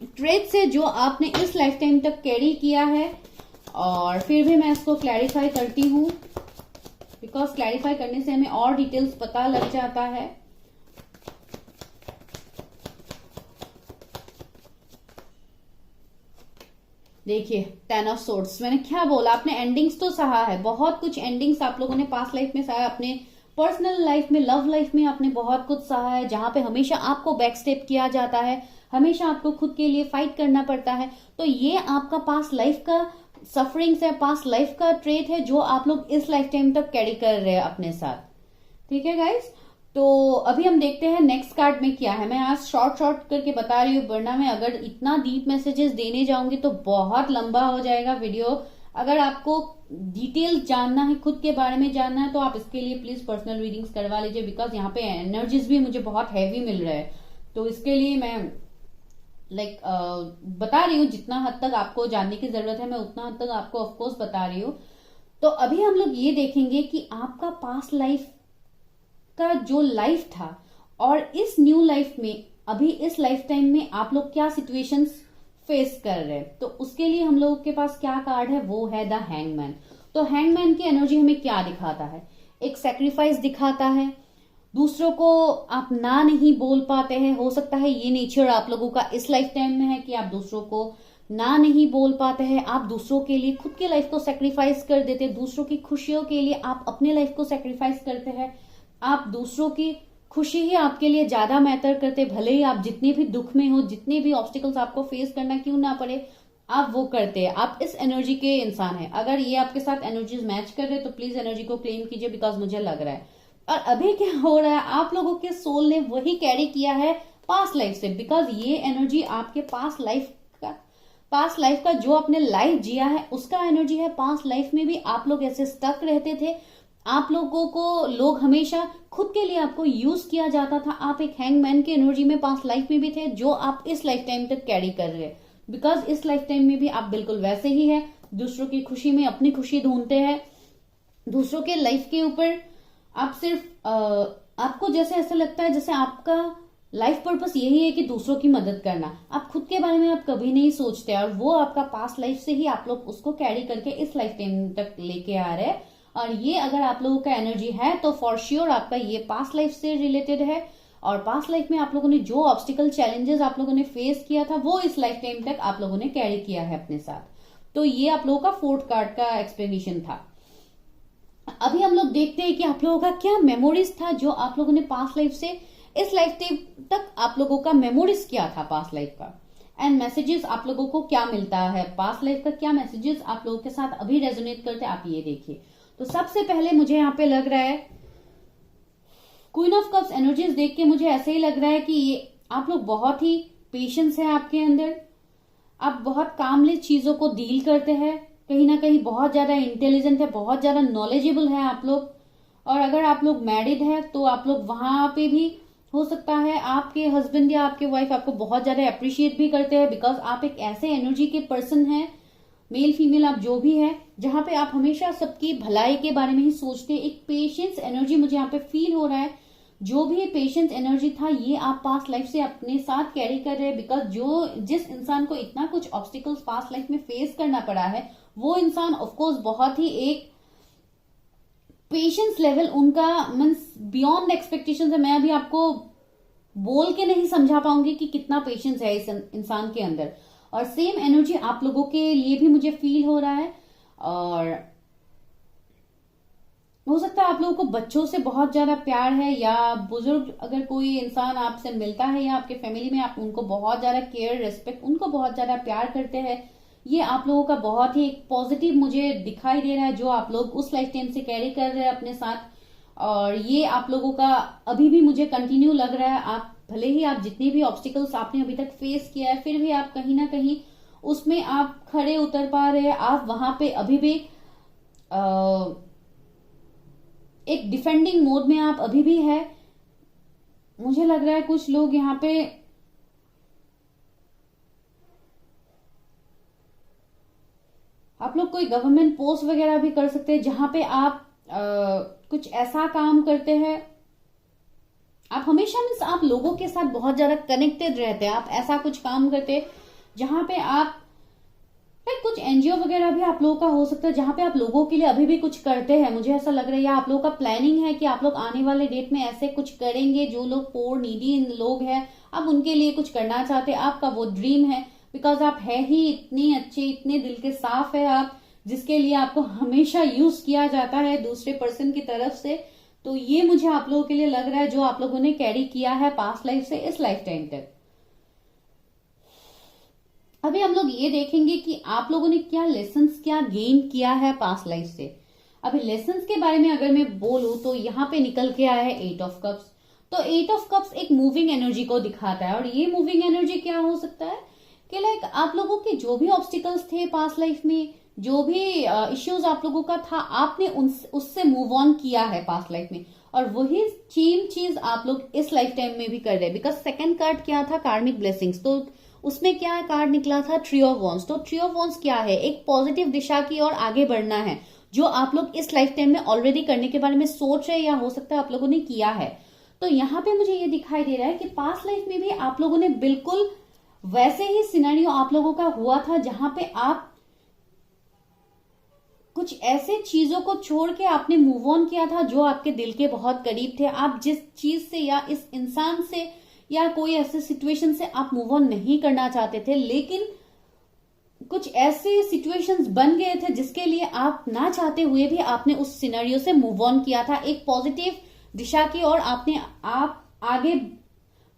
ट्रेड्स है जो आपने इस लाइफ टाइम तक कैरी किया है। और फिर भी मैं इसको क्लैरिफाई करती हूँ, बिकॉज क्लैरिफाई करने से हमें और डिटेल्स पता लग जाता है। देखिए 10 ऑफ सोर्ड्स, मैंने क्या बोला, आपने एंडिंग्स तो सहा है, बहुत कुछ एंडिंग्स आप लोगों ने पास्ट लाइफ में सहा, अपने पर्सनल लाइफ में, लव लाइफ में आपने बहुत कुछ सहा है, जहां पे हमेशा आपको बैक स्टेप किया जाता है, हमेशा आपको खुद के लिए फाइट करना पड़ता है। तो ये आपका पास्ट लाइफ का सफरिंग्स है, पास्ट लाइफ का ट्रेट है जो आप लोग इस लाइफ टाइम तक कैरी कर रहे हैं अपने साथ। ठीक है गाइस, तो अभी हम देखते हैं नेक्स्ट कार्ड में क्या है। मैं आज शॉर्ट करके बता रही हूँ, वरना मैं अगर इतना डीप मैसेजेस देने जाऊंगी तो बहुत लंबा हो जाएगा वीडियो। अगर आपको डिटेल जानना है, खुद के बारे में जानना है, तो आप इसके लिए प्लीज पर्सनल रीडिंग्स करवा लीजिए, बिकॉज यहाँ पे एनर्जीज भी मुझे बहुत हैवी मिल रहा है। तो इसके लिए मैं बता रही हूँ, जितना हद तक आपको जानने की जरूरत है मैं उतना हद तक आपको ऑफकोर्स बता रही हूँ। तो अभी हम लोग ये देखेंगे कि आपका पास्ट लाइफ का जो लाइफ था और इस न्यू लाइफ में, अभी इस लाइफ टाइम में आप लोग क्या सिचुएशंस फेस कर रहे हैं। तो उसके लिए हम लोगों के पास क्या कार्ड है, वो है द हैंगमैन। तो हैंगमैन की एनर्जी हमें क्या दिखाता है, एक सेक्रीफाइस दिखाता है, दूसरों को आप ना नहीं बोल पाते हैं। हो सकता है ये नेचर आप लोगों का इस लाइफ टाइम में है कि आप दूसरों को ना नहीं बोल पाते हैं, आप दूसरों के लिए खुद के लाइफ को सेक्रीफाइस कर देते हैं, दूसरों की खुशियों के लिए आप अपने लाइफ को सेक्रीफाइस करते हैं, आप दूसरों की खुशी ही आपके लिए ज्यादा मैटर करते, भले ही आप जितने भी दुख में हो, जितने भी ऑब्स्टिकल्स आपको फेस करना क्यों ना पड़े, आप वो करते हैं। आप इस एनर्जी के इंसान हैं। अगर ये आपके साथ एनर्जीज मैच कर रहे हैं तो प्लीज एनर्जी को क्लेम कीजिए, बिकॉज मुझे लग रहा है। और अभी क्या हो रहा है, आप लोगों के सोल ने वही कैरी किया है पास्ट लाइफ से, बिकॉज ये एनर्जी आपके पास्ट लाइफ का जो आपने लाइफ जिया है उसका एनर्जी है। पास्ट लाइफ में भी आप लोग ऐसे स्टक रहते थे, आप लोगों को लोग हमेशा खुद के लिए आपको यूज किया जाता था। आप एक हैंगमैन की एनर्जी में पास्ट लाइफ में भी थे, जो आप इस लाइफ टाइम तक कैरी कर रहे हैं। बिकॉज इस लाइफ टाइम में भी आप बिल्कुल वैसे ही है, दूसरों की खुशी में अपनी खुशी ढूंढते हैं, दूसरों के लाइफ के ऊपर आप सिर्फ आपको जैसे ऐसा लगता है जैसे आपका लाइफ पर्पस यही है कि दूसरों की मदद करना। आप खुद के बारे में आप कभी नहीं सोचते, और वो आपका पास्ट लाइफ से ही आप लोग उसको कैरी करके इस लाइफ टाइम तक लेके आ रहे हैं। और ये अगर आप लोगों का एनर्जी है तो फॉर श्योर आपका ये पास्ट लाइफ से रिलेटेड है, और पास्ट लाइफ में आप लोगों ने जो ऑब्स्टिकल चैलेंजेस आप लोगों ने फेस किया था वो इस लाइफ टाइम तक आप लोगों ने कैरी किया है अपने साथ। तो ये आप लोगों का फोर्थ कार्ड का एक्सप्लेनेशन था। अभी हम लोग देखते हैं कि आप लोगों का क्या मेमोरीज था जो आप लोगों ने पास्ट लाइफ से इस लाइफ टाइम तक आप लोगों का मेमोरीज क्या था पास्ट लाइफ का, एंड मैसेजेस आप लोगों को क्या मिलता है पास्ट लाइफ का, क्या मैसेजेस आप लोगों के साथ अभी रेजोनेट करते हैं, आप ये देखिए। तो सबसे पहले मुझे यहाँ पे लग रहा है क्वीन ऑफ कप्स एनर्जीज देख के मुझे ऐसे ही लग रहा है कि ये आप लोग बहुत ही पेशेंस है आपके अंदर, आप बहुत कामली चीजों को डील करते हैं, कहीं ना कहीं बहुत ज्यादा इंटेलिजेंट है, बहुत ज्यादा नॉलेजेबल है आप लोग। और अगर आप लोग मैरिड है तो आप लोग वहां पे भी हो सकता है आपके हस्बैंड या आपके वाइफ आपको बहुत ज्यादा अप्रिशिएट भी करते हैं, बिकॉज आप एक ऐसे एनर्जी के पर्सन हैं, मेल फीमेल आप जो भी है, जहां पे आप हमेशा सबकी भलाई के बारे में ही सोचते हैं। एक पेशेंस एनर्जी मुझे यहाँ पे फील हो रहा है, जो भी पेशेंस एनर्जी था ये आप पास्ट लाइफ से अपने साथ कैरी कर रहे हैं। बिकॉज जिस इंसान को इतना कुछ ऑब्स्टिकल्स पास्ट लाइफ में फेस करना पड़ा है, वो इंसान ऑफकोर्स बहुत ही एक पेशेंस लेवल उनका मीन्स बियॉन्ड एक्सपेक्टेशन है। मैं अभी आपको बोल के नहीं समझा पाऊंगी कि कितना पेशेंस है इस इंसान के अंदर। और सेम एनर्जी आप लोगों के लिए भी मुझे फील हो रहा है, और हो सकता है आप लोगों को बच्चों से बहुत ज्यादा प्यार है, या बुजुर्ग अगर कोई इंसान आपसे मिलता है या आपके फैमिली में आप उनको बहुत ज्यादा केयर रेस्पेक्ट, उनको बहुत ज्यादा प्यार करते हैं। ये आप लोगों का बहुत ही एक पॉजिटिव मुझे दिखाई दे रहा है, जो आप लोग उस लाइफ टाइम से कैरी कर रहे हैं अपने साथ। और ये आप लोगों का अभी भी मुझे कंटिन्यू लग रहा है। आप भले ही आप जितने भी ऑब्स्टिकल्स आपने अभी तक फेस किया है, फिर भी आप कहीं ना कहीं उसमें आप खड़े उतर पा रहे हैं। आप वहां पे अभी भी एक डिफेंडिंग मोड में आप अभी भी है। मुझे लग रहा है कुछ लोग यहाँ पे आप लोग कोई गवर्नमेंट पोस्ट वगैरह भी कर सकते हैं, जहां पे आप कुछ ऐसा काम करते हैं। आप हमेशा मीन्स आप लोगों के साथ बहुत ज्यादा कनेक्टेड रहते हैं, आप ऐसा कुछ काम करते हैं जहां पे आप कुछ एनजीओ वगैरह भी आप लोगों का हो सकता है, जहां पे आप लोगों के लिए अभी भी कुछ करते हैं। मुझे ऐसा लग रहा है, या आप लोगों का प्लानिंग है कि आप लोग आने वाले डेट में ऐसे कुछ करेंगे, जो लोग पोर नीडी लोग हैं आप उनके लिए कुछ करना चाहते हैं, आपका वो ड्रीम है। बिकॉज आप है ही इतने अच्छे, इतने दिल के साफ है आप, जिसके लिए आपको हमेशा यूज किया जाता है दूसरे पर्सन की तरफ से। तो ये मुझे आप लोगों के लिए लग रहा है जो आप लोगों ने कैरी किया है पास्ट लाइफ से इस लाइफ टाइम तक। अभी हम लोग ये देखेंगे कि आप लोगों ने क्या लेसन्स क्या गेन किया है पास्ट लाइफ से। अभी लेसन्स के बारे में अगर मैं बोलूं तो यहाँ पे निकल के आया है 8 ऑफ कप्स। तो 8 ऑफ कप्स एक मूविंग एनर्जी को दिखाता है, और ये मूविंग एनर्जी क्या हो सकता है कि लाइक आप लोगों के जो भी ऑब्स्टिकल्स थे पास्ट लाइफ में, जो भी इश्यूज आप लोगों का था, आपने उससे मूव ऑन किया है पास्ट लाइफ में, और वही सेम चीज आप लोग इस लाइफ टाइम में भी कर रहे हैं। बिकॉज सेकंड कार्ड क्या था, कार्मिक ब्लेसिंग्स, तो उसमें क्या कार्ड निकला था, ट्री ऑफ वॉन्ड्स। तो ट्री ऑफ वॉन्ड्स क्या है, एक पॉजिटिव दिशा की ओर आगे बढ़ना है, जो आप लोग इस लाइफ टाइम में ऑलरेडी करने के बारे में सोच रहे हैं, या हो सकता है आप लोगों ने किया है। तो यहाँ पे मुझे ये दिखाई दे रहा है कि पास्ट लाइफ में भी आप लोगों ने बिल्कुल वैसे ही सिनेरियो आप लोगों का हुआ था, जहां पे आप कुछ ऐसे चीजों को छोड़ के आपने मूव ऑन किया था जो आपके दिल के बहुत करीब थे। आप जिस चीज से या इस इंसान से या कोई ऐसे सिचुएशन से आप मूव ऑन नहीं करना चाहते थे, लेकिन कुछ ऐसे सिचुएशंस बन गए थे जिसके लिए आप ना चाहते हुए भी आपने उस सिनेरियो से मूव ऑन किया था, एक पॉजिटिव दिशा की ओर आप आगे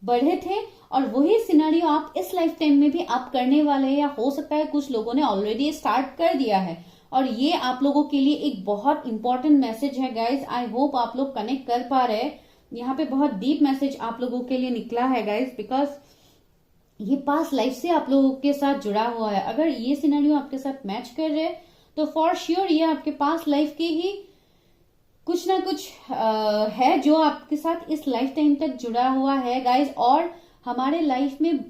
बढ़े थे। और वही सिनेरियो आप इस लाइफ टाइम में भी आप करने वाले हैं, या हो सकता है कुछ लोगों ने ऑलरेडी स्टार्ट कर दिया है। और ये आप लोगों के लिए एक बहुत इंपॉर्टेंट मैसेज है गाइज। आई होप आप लोग कनेक्ट कर पा रहे हैं। यहाँ पे बहुत डीप मैसेज आप लोगों के लिए निकला है गाइज, बिकॉज ये पास्ट लाइफ से आप लोगों के साथ जुड़ा हुआ है। अगर ये सिनेरियो आपके साथ मैच कर रहे हैं तो फॉर श्योर ये आपके पास्ट लाइफ के ही कुछ ना कुछ है जो आपके साथ इस लाइफ टाइम तक जुड़ा हुआ है गाइज। और हमारे लाइफ में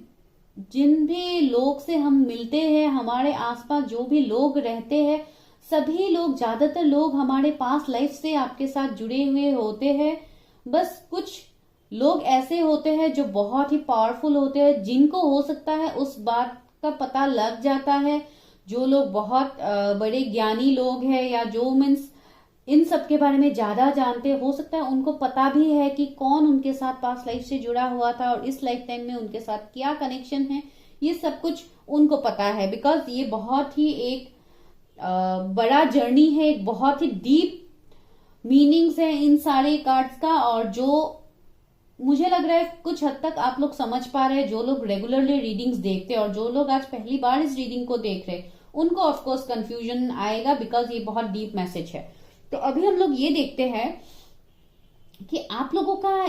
जिन भी लोग से हम मिलते हैं, हमारे आसपास जो भी लोग रहते हैं, सभी लोग, ज्यादातर लोग हमारे पास लाइफ से आपके साथ जुड़े हुए होते हैं। बस कुछ लोग ऐसे होते हैं जो बहुत ही पावरफुल होते हैं, जिनको हो सकता है उस बात का पता लग जाता है। जो लोग बहुत बड़े ज्ञानी लोग हैं या जो मीन्स इन सब के बारे में ज्यादा जानते, हो सकता है उनको पता भी है कि कौन उनके साथ पास्ट लाइफ से जुड़ा हुआ था और इस लाइफ टाइम में उनके साथ क्या कनेक्शन है। ये सब कुछ उनको पता है, बिकॉज ये बहुत ही एक बड़ा जर्नी है, एक बहुत ही डीप मीनिंग्स है इन सारे कार्ड्स का। और जो मुझे लग रहा है कुछ हद तक आप लोग समझ पा रहे हैं, जो लोग रेगुलरली रीडिंग्स देखते हैं और जो लोग आज पहली बार इस रीडिंग को देख रहे हैं, उनको ऑफकोर्स कंफ्यूजन आएगा, बिकॉज ये बहुत डीप मैसेज है। तो अभी हम लोग ये देखते हैं कि आप लोगों का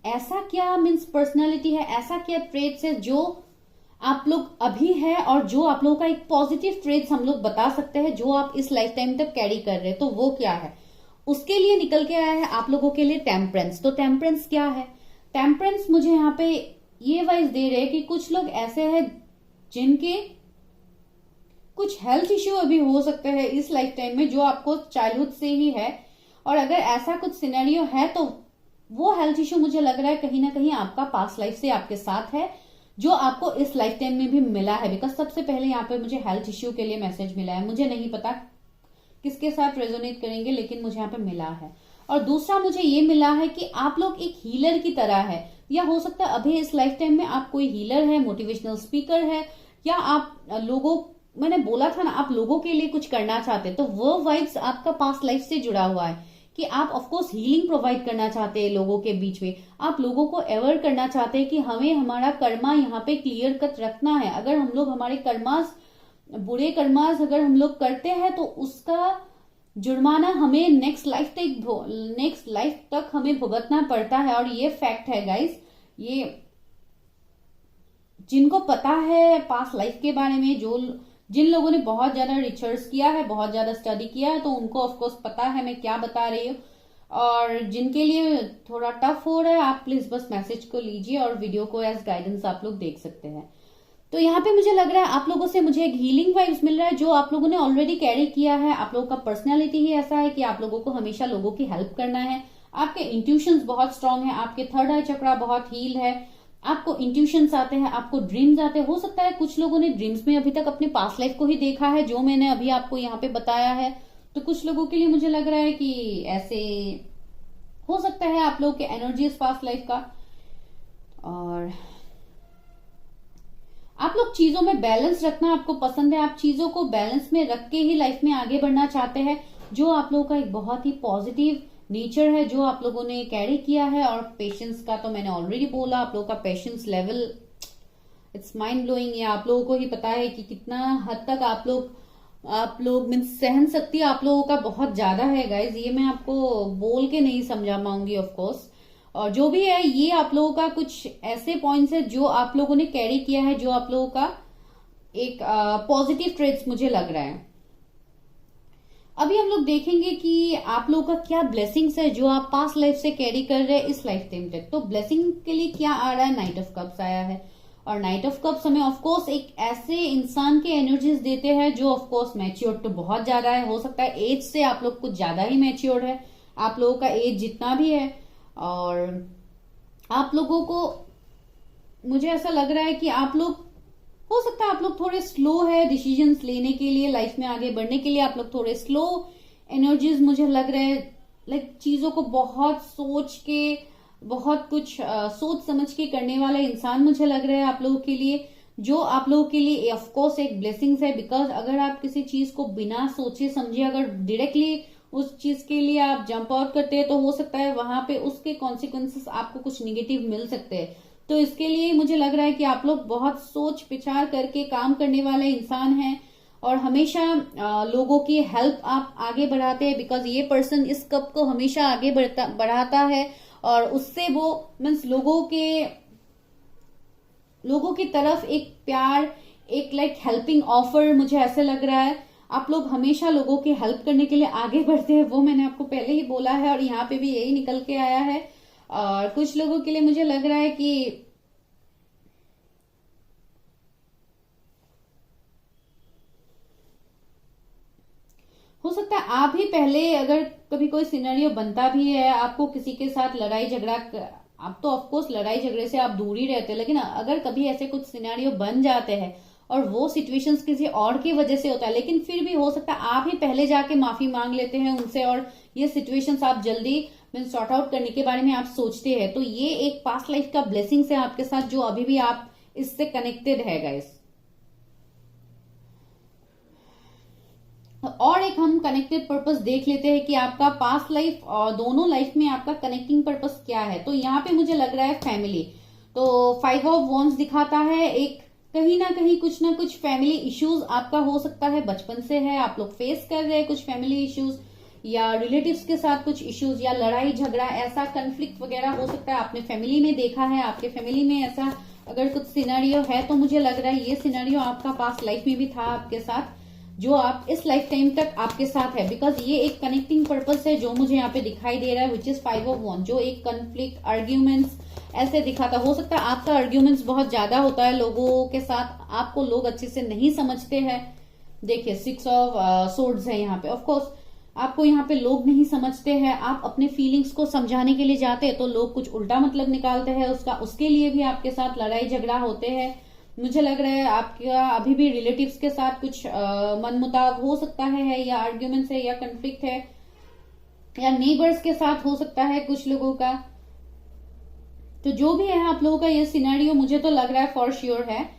ऐसा क्या मीन्स पर्सनालिटी है, ऐसा क्या ट्रेट्स है जो आप लोग अभी है और जो आप लोगों का एक पॉजिटिव ट्रेट्स हम लोग बता सकते हैं जो आप इस लाइफ टाइम तक कैरी कर रहे हैं। तो वो क्या है, उसके लिए निकल के आया है आप लोगों के लिए टेम्परेंस। तो टेम्परेंस क्या है, टेम्परेंस मुझे यहाँ पे ये वाइज दे रहे हैं कि कुछ लोग ऐसे हैं जिनके कुछ हेल्थ इश्यू अभी हो सकते हैं इस लाइफ टाइम में, जो आपको चाइल्डहुड से ही है। और अगर ऐसा कुछ सिनेरियो है तो वो हेल्थ इश्यू मुझे लग रहा है कहीं ना कहीं आपका पास्ट लाइफ से आपके साथ है, जो आपको इस लाइफ टाइम में भी मिला है। बिकॉज सबसे पहले यहाँ पे मुझे हेल्थ इश्यू के लिए मैसेज मिला है, मुझे नहीं पता किसके साथ रेजोनेट करेंगे, लेकिन मुझे यहाँ पे मिला है। और दूसरा मुझे ये मिला है कि आप लोग एक हीलर की तरह है, या हो सकता है अभी इस लाइफ टाइम में आप कोई हीलर है, मोटिवेशनल स्पीकर है, या आप लोगों, मैंने बोला था ना, आप लोगों के लिए कुछ करना चाहते हैं। तो वो वाइब्स आपका पास्ट लाइफ से जुड़ा हुआ है कि आप ऑफकोर्स हीलिंग प्रोवाइड करना चाहते हैं लोगों के बीच में। आप लोगों को अवेयर करना चाहते हैं कि हमें हमारा कर्मा यहाँ पे क्लियर कट रखना है। अगर हम लोग हमारे कर्मास, बुरे कर्मास अगर हम लोग करते हैं तो उसका जुर्माना हमें नेक्स्ट लाइफ तक हमें भुगतना पड़ता है। और ये फैक्ट है गाइस, ये जिनको पता है पास्ट लाइफ के बारे में, जिन लोगों ने बहुत ज्यादा रिसर्च किया है, बहुत ज्यादा स्टडी किया है, तो उनको ऑफकोर्स पता है मैं क्या बता रही हूँ। और जिनके लिए थोड़ा टफ हो रहा है, आप प्लीज बस मैसेज को लीजिए और वीडियो को एज गाइडेंस आप लोग देख सकते हैं। तो यहाँ पे मुझे लग रहा है आप लोगों से मुझे एक हीलिंग वाइब्स मिल रहा है, जो आप लोगों ने ऑलरेडी कैरी किया है। आप लोगों का पर्सनैलिटी ही ऐसा है कि आप लोगों को हमेशा लोगों की हेल्प करना है। आपके इंट्यूशंस बहुत स्ट्रांग है, आपके थर्ड आई चक्रा बहुत हील है, आपको इंट्यूशंस आते हैं, आपको ड्रीम्स आते हैं। हो सकता है कुछ लोगों ने ड्रीम्स में अभी तक अपने पास्ट लाइफ को ही देखा है, जो मैंने अभी आपको यहाँ पे बताया है। तो कुछ लोगों के लिए मुझे लग रहा है कि ऐसे हो सकता है आप लोग के एनर्जीज पास्ट लाइफ का। और आप लोग चीजों में बैलेंस रखना आपको पसंद है, आप चीजों को बैलेंस में रख के ही लाइफ में आगे बढ़ना चाहते हैं, जो आप लोगों का एक बहुत ही पॉजिटिव नेचर है जो आप लोगों ने कैरी किया है। और पेशेंस का तो मैंने ऑलरेडी बोला, आप लोगों का patience level it's mind blowing. ये आप लोगों को ही पता है कि कितना हद तक आप लोग मीन्स सहन शक्ति आप लोगों का बहुत ज्यादा है गाइज। ये मैं आपको बोल के नहीं समझा पाऊंगी ऑफकोर्स। और जो भी है, ये आप लोगों का कुछ ऐसे पॉइंट्स है जो आप लोगों ने कैरी किया है, जो आप लोगों का एक पॉजिटिव ट्रेड्स मुझे लग रहा है। अभी हम लोग देखेंगे कि आप लोगों का क्या ब्लेसिंग्स है जो आप पास्ट लाइफ से कैरी कर रहे हैं इस लाइफ टाइम तक। तो ब्लेसिंग के लिए क्या आ रहा है, नाइट ऑफ कप्स आया है। और नाइट ऑफ कप्स हमें ऑफकोर्स एक ऐसे इंसान के एनर्जीज देते हैं जो ऑफकोर्स मैच्योर तो बहुत ज्यादा है। हो सकता है एज से आप लोग कुछ ज्यादा ही मैच्योर है, आप लोगों का एज जितना भी है। और आप लोगों को मुझे ऐसा लग रहा है कि आप लोग, हो सकता है आप लोग थोड़े स्लो है डिसीजंस लेने के लिए, लाइफ में आगे बढ़ने के लिए आप लोग थोड़े स्लो एनर्जीज मुझे लग रहे हैं। लाइक चीजों को बहुत सोच के, बहुत कुछ सोच समझ के करने वाला इंसान मुझे लग रहा है आप लोगों के लिए, जो आप लोगों के लिए ऑफकोर्स एक ब्लेसिंग्स है। बिकॉज अगर आप किसी चीज को बिना सोचे समझे अगर डायरेक्टली उस चीज के लिए आप जंप आउट करते हैं, तो हो सकता है वहां पे उसके कॉन्सिक्वेंसेस आपको कुछ निगेटिव मिल सकते हैं। तो इसके लिए मुझे लग रहा है कि आप लोग बहुत सोच विचार करके काम करने वाले इंसान हैं और हमेशा लोगों की हेल्प आप आगे बढ़ाते हैं। बिकॉज ये पर्सन इस कप को हमेशा आगे बढ़ाता है और उससे वो मीन्स लोगों की तरफ एक प्यार, एक लाइक हेल्पिंग ऑफर मुझे ऐसे लग रहा है आप लोग हमेशा लोगों की हेल्प करने के लिए आगे बढ़ते हैं, वो मैंने आपको पहले ही बोला है और यहाँ पे भी यही निकल के आया है। और कुछ लोगों के लिए मुझे लग रहा है कि हो सकता है आप ही पहले, अगर कभी कोई सिनेरियो बनता भी है, आपको किसी के साथ लड़ाई झगड़ा, आप तो ऑफकोर्स लड़ाई झगड़े से आप दूर ही रहते हैं, लेकिन अगर कभी ऐसे कुछ सिनेरियो बन जाते हैं और वो सिचुएशंस किसी और की वजह से होता है, लेकिन फिर भी हो सकता है आप ही पहले जाके माफी मांग लेते हैं उनसे और ये सिचुएशंस आप जल्दी सॉर्ट आउट करने के बारे में आप सोचते हैं, तो ये एक पास्ट लाइफ का ब्लेसिंग है आपके साथ, जो अभी भी आप इससे कनेक्टेड है गाइस। और एक हम कनेक्टेड पर्पस देख लेते हैं कि आपका पास्ट लाइफ और दोनों लाइफ में आपका कनेक्टिंग पर्पस क्या है। तो यहाँ पे मुझे लग रहा है फैमिली। तो 5 ऑफ वॉन्ड्स दिखाता है एक कहीं ना कुछ फैमिली इश्यूज आपका हो सकता है, बचपन से है, आप लोग फेस कर रहे हैं कुछ फैमिली इश्यूज या रिलेटिव्स के साथ कुछ इश्यूज या लड़ाई झगड़ा, ऐसा कन्फ्लिक्ट वगैरह हो सकता है, आपने फैमिली में देखा है, आपके फैमिली में ऐसा अगर कुछ सिनेरियो है तो मुझे लग रहा है ये सिनेरियो आपका पास्ट लाइफ में भी था आपके साथ, जो आप इस लाइफ टाइम तक आपके साथ है। बिकॉज ये एक कनेक्टिंग पर्पस है जो मुझे यहाँ पे दिखाई दे रहा है, विच इज 5 ऑफ वॉन्ड, जो एक कन्फ्लिक्ट आर्ग्यूमेंट्स ऐसे दिखाता। हो सकता है आपका आर्ग्यूमेंट्स बहुत ज्यादा होता है लोगों के साथ, आपको लोग अच्छे से नहीं समझते हैं। देखिए 6 ऑफ सोर्ड्स है यहाँ पे, ऑफकोर्स आपको यहाँ पे लोग नहीं समझते हैं, आप अपने फीलिंग्स को समझाने के लिए जाते हैं तो लोग कुछ उल्टा मतलब निकालते हैं उसका, उसके लिए भी आपके साथ लड़ाई झगड़ा होते हैं। मुझे लग रहा है आपका अभी भी रिलेटिव्स के साथ कुछ मनमुटाव हो सकता है या आर्ग्यूमेंट्स है या कन्फ्लिक्ट है, या नेबर्स के साथ हो सकता है कुछ लोगों का। तो जो भी है आप लोगों का ये सिनेरियो मुझे तो लग रहा है फॉर श्योर है,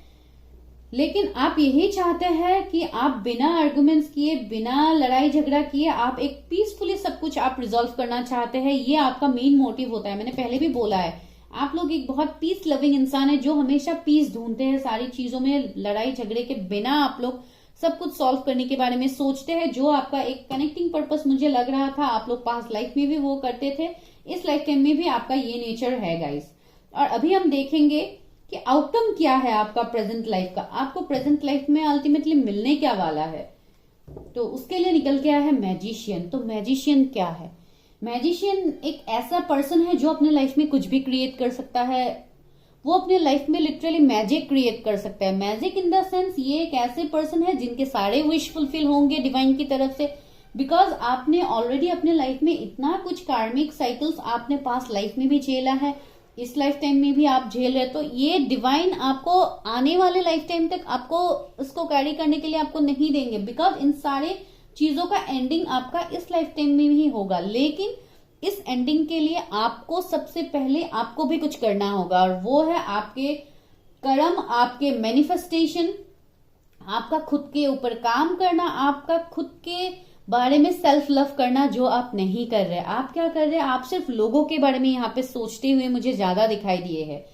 लेकिन आप यही चाहते हैं कि आप बिना आर्गुमेंट्स किए, बिना लड़ाई झगड़ा किए, आप एक पीसफुली सब कुछ आप रिजॉल्व करना चाहते हैं। ये आपका मेन मोटिव होता है। मैंने पहले भी बोला है आप लोग एक बहुत पीस लविंग इंसान है जो हमेशा पीस ढूंढते हैं सारी चीजों में, लड़ाई झगड़े के बिना आप लोग सब कुछ सॉल्व करने के बारे में सोचते हैं, जो आपका एक कनेक्टिंग पर्पस मुझे लग रहा था। आप लोग पास्ट लाइफ में भी वो करते थे, इस लाइफ टाइम में भी आपका ये नेचर है गाइस। और अभी हम देखेंगे कि आउटकम क्या है आपका प्रेजेंट लाइफ का, आपको प्रेजेंट लाइफ में अल्टीमेटली मिलने क्या वाला है। तो उसके लिए निकल के आया है मैजिशियन। तो मैजिशियन क्या है? मैजिशियन एक ऐसा पर्सन है जो अपने लाइफ में कुछ भी क्रिएट कर सकता है, वो अपने लाइफ में लिटरली मैजिक क्रिएट कर सकता है। मैजिक इन द सेंस ये एक ऐसे पर्सन है जिनके सारे विश फुलफिल होंगे डिवाइन की तरफ से, बिकॉज आपने ऑलरेडी अपने लाइफ में इतना कुछ कार्मिक साइकिल्स आपने पास लाइफ में भी झेला है, इस लाइफ टाइम में भी आप झेल रहे, तो ये डिवाइन आपको आने वाले लाइफ टाइम तक आपको इसको कैरी करने के लिए आपको नहीं देंगे, बिकॉज इन सारे चीजों का एंडिंग आपका इस लाइफ टाइम में ही होगा। लेकिन इस एंडिंग के लिए आपको सबसे पहले आपको भी कुछ करना होगा, और वो है आपके कर्म, आपके मैनिफेस्टेशन, आपका खुद के ऊपर काम करना, आपका खुद के बारे में सेल्फ लव करना, जो आप नहीं कर रहे। आप क्या कर रहे हैं? आप सिर्फ लोगों के बारे में यहाँ पे सोचते हुए मुझे ज्यादा दिखाई दिए है।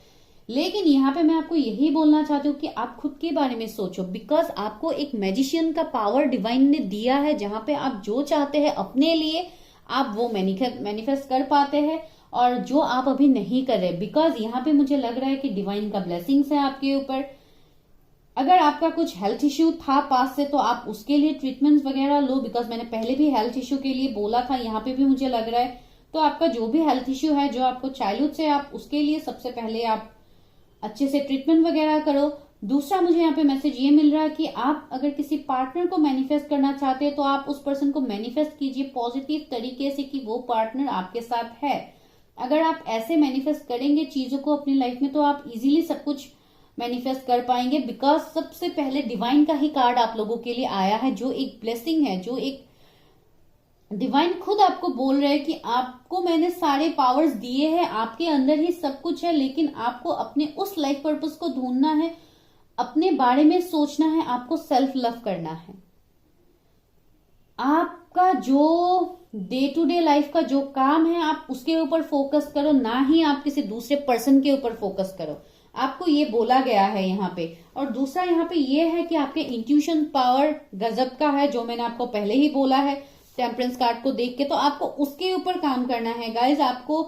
लेकिन यहाँ पे मैं आपको यही बोलना चाहती हूँ कि आप खुद के बारे में सोचो, बिकॉज आपको एक मैजिशियन का पावर डिवाइन ने दिया है, जहां पे आप जो चाहते हैं अपने लिए आप वो मैनिफेस्ट कर पाते हैं, और जो आप अभी नहीं कर रहे, बिकॉज यहाँ पे मुझे लग रहा है कि डिवाइन का ब्लेसिंग्स है आपके ऊपर। अगर आपका कुछ हेल्थ इश्यू था पास से तो आप उसके लिए ट्रीटमेंट्स वगैरह लो, बिकॉज मैंने पहले भी हेल्थ इश्यू के लिए बोला था, यहाँ पे भी मुझे लग रहा है। तो आपका जो भी हेल्थ इश्यू है जो आपको चाइल्डहुड से, आप उसके लिए सबसे पहले आप अच्छे से ट्रीटमेंट वगैरह करो। दूसरा मुझे यहाँ पे मैसेज ये मिल रहा है कि आप अगर किसी पार्टनर को मैनिफेस्ट करना चाहते हैं तो आप उस पर्सन को मैनिफेस्ट कीजिए पॉजिटिव तरीके से कि वो पार्टनर आपके साथ है। अगर आप ऐसे मैनिफेस्ट करेंगे चीजों को अपनी लाइफ में तो आप इजीली सब कुछ मैनिफेस्ट कर पाएंगे, बिकॉज सबसे पहले डिवाइन का ही कार्ड आप लोगों के लिए आया है, जो एक ब्लेसिंग है, जो एक डिवाइन खुद आपको बोल रहे हैं कि आपको मैंने सारे पावर्स दिए हैं, आपके अंदर ही सब कुछ है, लेकिन आपको अपने उस लाइफ पर्पस को ढूंढना है, अपने बारे में सोचना है, आपको सेल्फ लव करना है। आपका जो डे टू डे लाइफ का जो काम है आप उसके ऊपर फोकस करो, ना ही आप किसी दूसरे पर्सन के ऊपर फोकस करो, आपको ये बोला गया है यहाँ पे। और दूसरा यहाँ पे ये है कि आपके इंट्यूशन पावर गजब का है, जो मैंने आपको पहले ही बोला है टेम्परेंस कार्ड को देख के, तो आपको उसके ऊपर काम करना है गाइज। आपको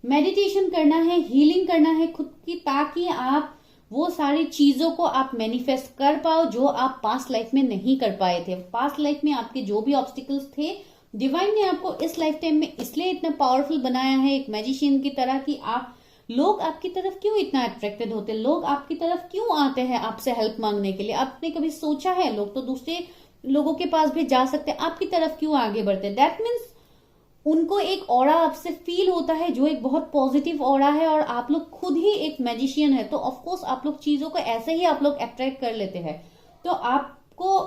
मेडिटेशन करना है, हीलिंग करना है खुद की, ताकि आप वो सारी चीजों को आप मैनिफेस्ट कर पाओ जो आप पास्ट लाइफ में नहीं कर पाए थे। पास्ट लाइफ में आपके जो भी ऑब्स्टिकल्स थे, डिवाइन ने आपको इस लाइफ टाइम में इसलिए इतना पावरफुल बनाया है एक मैजिशियन की तरह कि आप लोग आपकी तरफ क्यों इतना अट्रैक्टेड होते हैं, लोग आपकी तरफ क्यों आते हैं आपसे हेल्प मांगने के लिए। आपने कभी सोचा है, लोग तो दूसरे लोगों के पास भी जा सकते हैं, आपकी तरफ क्यों आगे बढ़ते हैं? दैट मीन्स उनको एक ऑरा आपसे फील होता है जो एक बहुत पॉजिटिव ऑरा है, और आप लोग खुद ही एक मैजिशियन है, तो ऑफकोर्स आप लोग चीजों को ऐसे ही आप लोग अट्रैक्ट कर लेते हैं। तो आपको,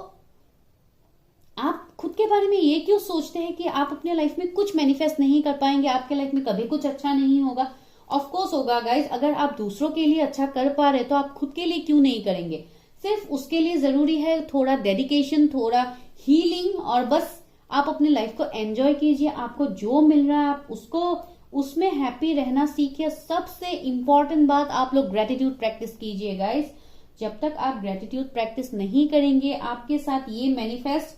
आप खुद के बारे में ये क्यों सोचते हैं कि आप अपने लाइफ में कुछ मैनिफेस्ट नहीं कर पाएंगे, आपके लाइफ में कभी कुछ अच्छा नहीं होगा? ऑफकोर्स होगा गाइज। अगर आप दूसरों के लिए अच्छा कर पा रहे तो आप खुद के लिए क्यों नहीं करेंगे? सिर्फ उसके लिए जरूरी है थोड़ा डेडिकेशन, थोड़ा हीलिंग, और बस आप अपनी लाइफ को एंजॉय कीजिए। आपको जो मिल रहा है आप उसको, उसमें हैप्पी रहना सीखिए। सबसे इंपॉर्टेंट बात, आप लोग ग्रेटिट्यूड प्रैक्टिस कीजिए गाइज। जब तक आप ग्रेटिट्यूड प्रैक्टिस नहीं करेंगे, आपके साथ ये मैनिफेस्ट,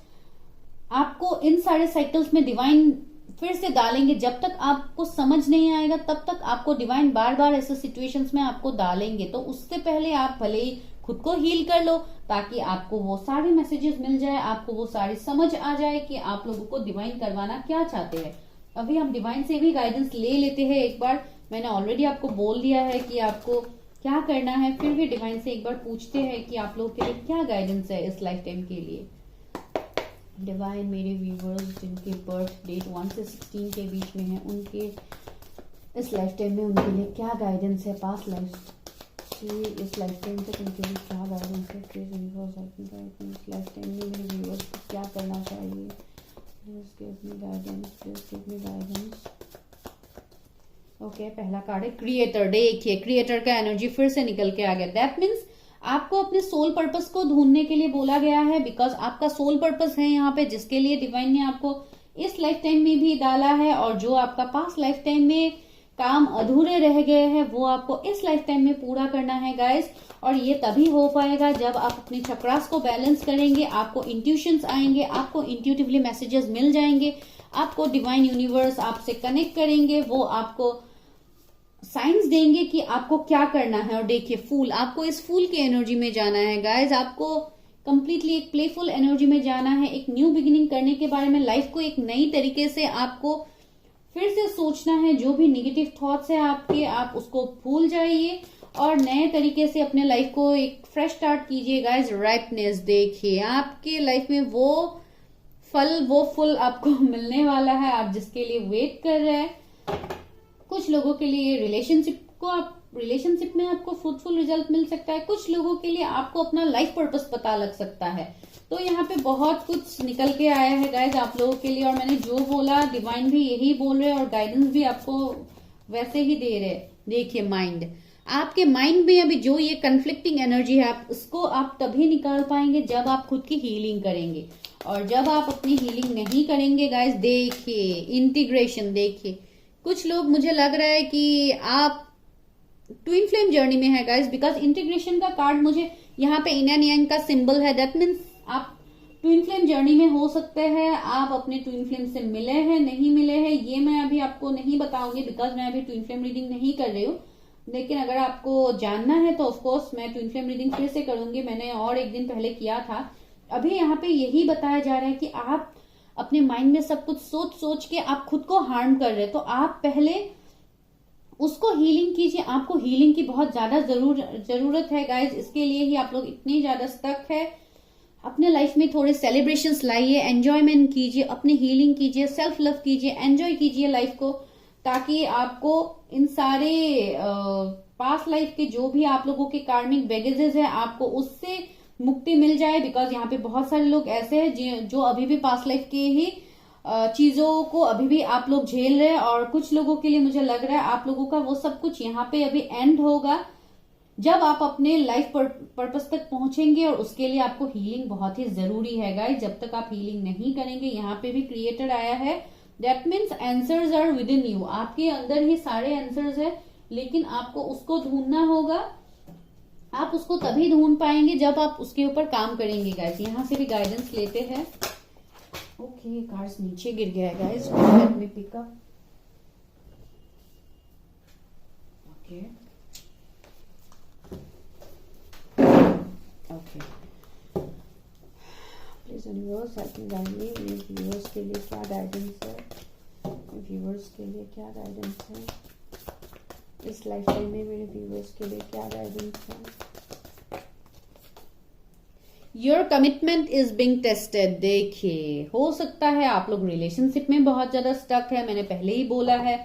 आपको इन सारे साइकिल्स में डिवाइन फिर से डालेंगे। जब तक आपको समझ नहीं आएगा तब तक आपको डिवाइन बार बार ऐसे सिचुएशंस में आपको डालेंगे। तो उससे पहले आप भले ही खुद को हील कर लो, ताकि आपको वो सारे मैसेजेस मिल जाए, आपको वो सारी समझ आ जाए कि आप लोगों को डिवाइन करवाना क्या चाहते हैं। अभी हम डिवाइन से भी गाइडेंस ले लेते हैं एक बार। मैंने ऑलरेडी आपको बोल दिया है कि आपको क्या करना है, फिर भी डिवाइन से एक बार पूछते हैं कि आप लोगों के लिए क्या गाइडेंस है इस लाइफ टाइम के लिए। डिवाइन, मेरे व्यूवर्स जिनके बर्थ डेट 1 से 16 के बीच में है, उनके इस लाइफ टाइम में उनके लिए क्या गाइडेंस है? पास्ट लाइफ से इस लाइफ टाइम तक उनके लिए क्या गाइडेंस है? Please universe help me guide, इस लाइफ टाइम में मेरे व्यूवर्स को क्या करना चाहिए? Please give me guidance, please give me guidance. Okay, पहला कार्ड है क्रिएटर। देखिए, क्रिएटर का एनर्जी फिर से निकल के आ गया। दैट मीन्स आपको अपने सोल पर्पस को ढूंढने के लिए बोला गया है, बिकॉज आपका सोल पर्पस है यहाँ पे, जिसके लिए डिवाइन ने आपको इस लाइफ टाइम में भी डाला है, और जो आपका पास्ट लाइफ टाइम में काम अधूरे रह गए हैं वो आपको इस लाइफ टाइम में पूरा करना है गाइस। और ये तभी हो पाएगा जब आप अपने चक्रास को बैलेंस करेंगे, आपको इंट्यूशंस आएंगे, आपको इंट्यूटिवली मैसेजेस मिल जाएंगे, आपको डिवाइन यूनिवर्स आपसे कनेक्ट करेंगे, वो आपको साइंस देंगे कि आपको क्या करना है। और देखिए, फूल, आपको इस फूल की एनर्जी में जाना है गाइज। आपको कंप्लीटली एक प्लेफुल एनर्जी में जाना है, एक न्यू बिगिनिंग करने के बारे में, लाइफ को एक नई तरीके से आपको फिर से सोचना है। जो भी नेगेटिव थॉट्स है आपके, आप उसको भूल जाइए और नए तरीके से अपने लाइफ को एक फ्रेश स्टार्ट कीजिए गाइज। राइपनेस, देखिए आपके लाइफ में वो फल, वो फुल आपको मिलने वाला है, आप जिसके लिए वेट कर रहे हैं। कुछ लोगों के लिए रिलेशनशिप में आपको फ्रूटफुल रिजल्ट मिल सकता है, कुछ लोगों के लिए आपको अपना लाइफ पर्पस पता लग सकता है। तो यहाँ पे बहुत कुछ निकल के आया है गाइज आप लोगों के लिए, और मैंने जो बोला डिवाइन भी यही बोल रहे हैं और गाइडेंस भी आपको वैसे ही दे रहे। देखिए, माइंड, आपके माइंड में अभी जो ये कन्फ्लिक्टिंग एनर्जी है, आप उसको आप तभी निकाल पाएंगे जब आप खुद की हीलिंग करेंगे। और जब आप अपनी हीलिंग नहीं करेंगे गाइज, देखिए इंटीग्रेशन, देखिए कुछ लोग, मुझे लग रहा है कि आप ट्विन फ्लेम जर्नी में है गाइज, बिकॉज इंटीग्रेशन का कार्ड मुझे यहाँ पे इन एंड यांग का सिंबल है। दैट मीन्स आप ट्विन फ्लेम जर्नी में हो सकते हैं, आप अपने ट्विन फ्लेम से मिले हैं, नहीं मिले हैं, ये मैं अभी आपको नहीं बताऊंगी, बिकॉज मैं अभी ट्विन फ्लेम रीडिंग नहीं कर रही हूँ। लेकिन अगर आपको जानना है तो ऑफकोर्स मैं ट्विन फ्लेम रीडिंग फिर से करूंगी, मैंने और एक दिन पहले किया था। अभी यहाँ पे यही बताया जा रहा है कि आप अपने माइंड में सब कुछ सोच सोच के आप खुद को हार्म कर रहे हैं, तो आप पहले उसको हीलिंग कीजिए। आपको हीलिंग की बहुत ज्यादा जरूरत है गाइज, इसके लिए ही आप लोग इतनी ज्यादा स्टक है। अपने लाइफ में थोड़े सेलिब्रेशंस लाइए, एंजॉयमेंट कीजिए, अपनी हीलिंग कीजिए, सेल्फ लव कीजिए, एंजॉय कीजिए लाइफ को, ताकि आपको इन सारे पास्ट लाइफ के जो भी आप लोगों के कार्मिक बैगेजेस है, आपको उससे मुक्ति मिल जाए। बिकॉज यहाँ पे बहुत सारे लोग ऐसे हैं जो अभी भी पास्ट लाइफ के ही चीजों को अभी भी आप लोग झेल रहे हैं, और कुछ लोगों के लिए मुझे लग रहा है आप लोगों का वो सब कुछ यहाँ पे अभी एंड होगा जब आप अपने लाइफ पर्पस तक पहुंचेंगे। और उसके लिए आपको हीलिंग बहुत ही जरूरी है गाइस। जब तक आप हीलिंग नहीं करेंगे, यहाँ पे भी क्रिएटर आया है, that means answers are within you, आपके अंदर ही सारे आंसर्स है, लेकिन आपको उसको ढूंढना होगा। आप उसको तभी ढूंढ पाएंगे जब आप उसके ऊपर काम करेंगे गाइस। यहाँ से भी गाइडेंस लेते हैं। ओके, कार्ड्स नीचे गिर गया है guys, let me pick up. Okay, universe मेरे व्यूअर्स के लिए क्या गाइडेंस है, व्यूअर्स के लिए क्या गाइडेंस है, इस लाइफ टाइम में मेरे व्यूअर्स के लिए क्या गाइडेंस है। Your commitment is being tested. देखिए, हो सकता है आप लोग रिलेशनशिप में बहुत ज्यादा स्टक है, मैंने पहले ही बोला है।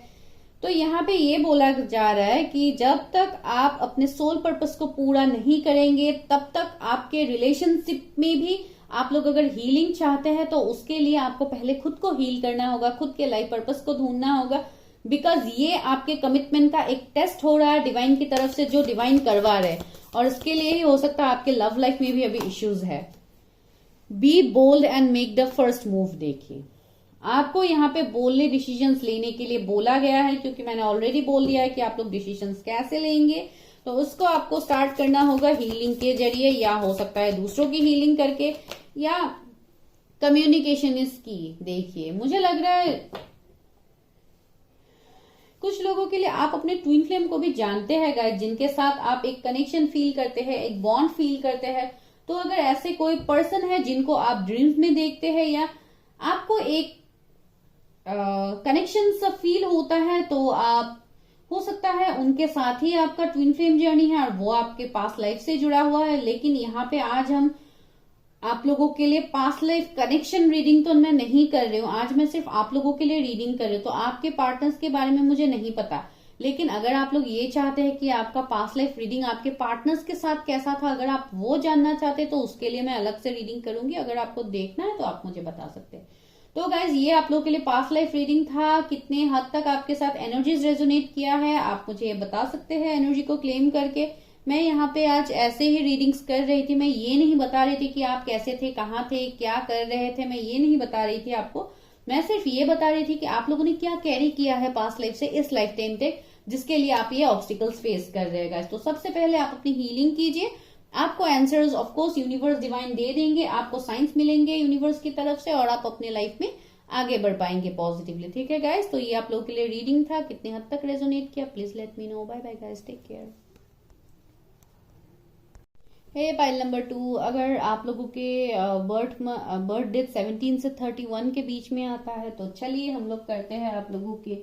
तो यहाँ पे ये बोला जा रहा है कि जब तक आप अपने सोल पर्पस को पूरा नहीं करेंगे तब तक आपके रिलेशनशिप में भी आप लोग अगर हीलिंग चाहते हैं तो उसके लिए आपको पहले खुद को हील करना होगा, खुद के लाइफ पर्पस को ढूंढना होगा। बिकॉज ये आपके कमिटमेंट का एक टेस्ट हो रहा है डिवाइन की तरफ से, जो डिवाइन करवा रहे हैं, और इसके लिए ही हो सकता है आपके लव लाइफ में भी अभी इश्यूज है। Be bold and make the first move. देखिए, आपको यहाँ पे बोलने, डिसीजंस लेने के लिए बोला गया है, क्योंकि मैंने ऑलरेडी बोल दिया है कि आप लोग डिसीजंस कैसे लेंगे। तो उसको आपको स्टार्ट करना होगा हीलिंग के जरिए, या हो सकता है दूसरों की हीलिंग करके, या कम्युनिकेशन इज की। देखिए, मुझे लग रहा है कुछ लोगों के लिए आप अपने ट्विन फ्लेम को भी जानते हैं गाइस, जिनके साथ आप एक कनेक्शन फील करते हैं, एक बॉन्ड फील करते हैं। तो अगर ऐसे कोई पर्सन है जिनको आप ड्रीम्स में देखते हैं, या आपको एक कनेक्शन सा फील होता है, तो आप, हो सकता है उनके साथ ही आपका ट्विन फ्लेम जर्नी है और वो आपके पास्ट लाइफ से जुड़ा हुआ है। लेकिन यहाँ पे आज हम आप लोगों के लिए पास्ट लाइफ कनेक्शन रीडिंग तो मैं नहीं कर रही हूँ, आज मैं सिर्फ आप लोगों के लिए रीडिंग कर रही हूँ। तो आपके पार्टनर्स के बारे में मुझे नहीं पता, लेकिन अगर आप लोग ये चाहते हैं कि आपका पास्ट लाइफ रीडिंग आपके पार्टनर्स के साथ कैसा था, अगर आप वो जानना चाहते हैं तो उसके लिए मैं अलग से रीडिंग करूंगी। अगर आपको देखना है तो आप मुझे बता सकते हैं। तो गाइज, ये आप लोगों के लिए पास्ट लाइफ रीडिंग था। कितने हद तक आपके साथ एनर्जीज रेजोनेट किया है आप मुझे बता सकते हैं एनर्जी को क्लेम करके। मैं यहाँ पे आज ऐसे ही रीडिंग्स कर रही थी, मैं ये नहीं बता रही थी कि आप कैसे थे, कहाँ थे, क्या कर रहे थे, मैं ये नहीं बता रही थी आपको। मैं सिर्फ ये बता रही थी कि आप लोगों ने क्या कैरी किया है पास्ट लाइफ से इस लाइफ टाइम तक, जिसके लिए आप ये ऑब्स्टिकल्स फेस कर रहे हैं। तो सबसे पहले आप अपनी हीलिंग कीजिए, आपको answers of course universe divine दे देंगे, आपको साइंस मिलेंगे यूनिवर्स की तरफ से, और आप अपने लाइफ में आगे बढ़ पाएंगे पॉजिटिवली। ठीक है गाइस, तो ये आप लोगों के लिए रीडिंग था। कितने हद तक रेजोनेट किया please let me know. Bye bye guys, take care. Hey pile number 2, अगर आप लोगों के बर्थ डेट 17 से 31 के बीच में आता है तो चलिए हम लोग करते हैं आप लोगों के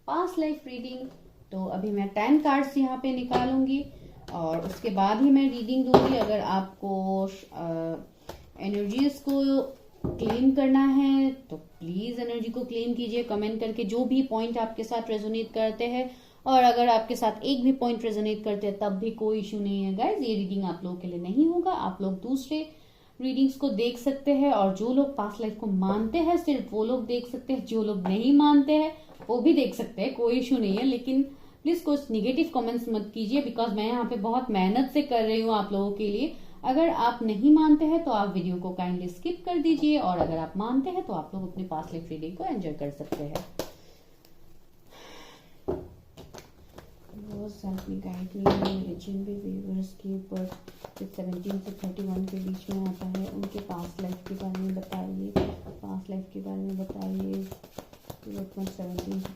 पास्ट लाइफ रीडिंग। तो अभी मैं 10 कार्ड्स यहाँ पे निकालूंगी और उसके बाद ही मैं रीडिंग दूंगी। अगर आपको एनर्जीज को क्लेम करना है तो प्लीज एनर्जी को क्लेम कीजिए कमेंट करके, जो भी पॉइंट आपके साथ रेजोनेट करते हैं। और अगर आपके साथ एक भी पॉइंट रेजोनेट करते हैं तब भी कोई इश्यू नहीं है गाइज, ये रीडिंग आप लोगों के लिए नहीं होगा। आप लोग दूसरे रीडिंग्स को देख सकते हैं, और जो लोग पास्ट लाइफ को मानते हैं सिर्फ वो लोग देख सकते हैं, जो लोग नहीं मानते हैं वो भी देख सकते हैं, कोई इश्यू नहीं है। लेकिन प्लीज कुछ निगेटिव कमेंट्स मत कीजिए, बिकॉज मैं यहाँ पे बहुत मेहनत से कर रही हूँ आप लोगों के लिए। अगर आप नहीं मानते हैं तो आप वीडियो को काइंडली स्किप कर दीजिए, और अगर आप मानते हैं तो आप लोग अपने पास्ट लाइफ रीडिंग को एंजॉय कर सकते हैं। मेरे जिन भी व्यूअर्स के बर्थ 17 से 31 के बीच में आता है उनके पास्ट लाइफ के बारे में बताइए, पास्ट लाइफ के बारे में बताइए। 17 से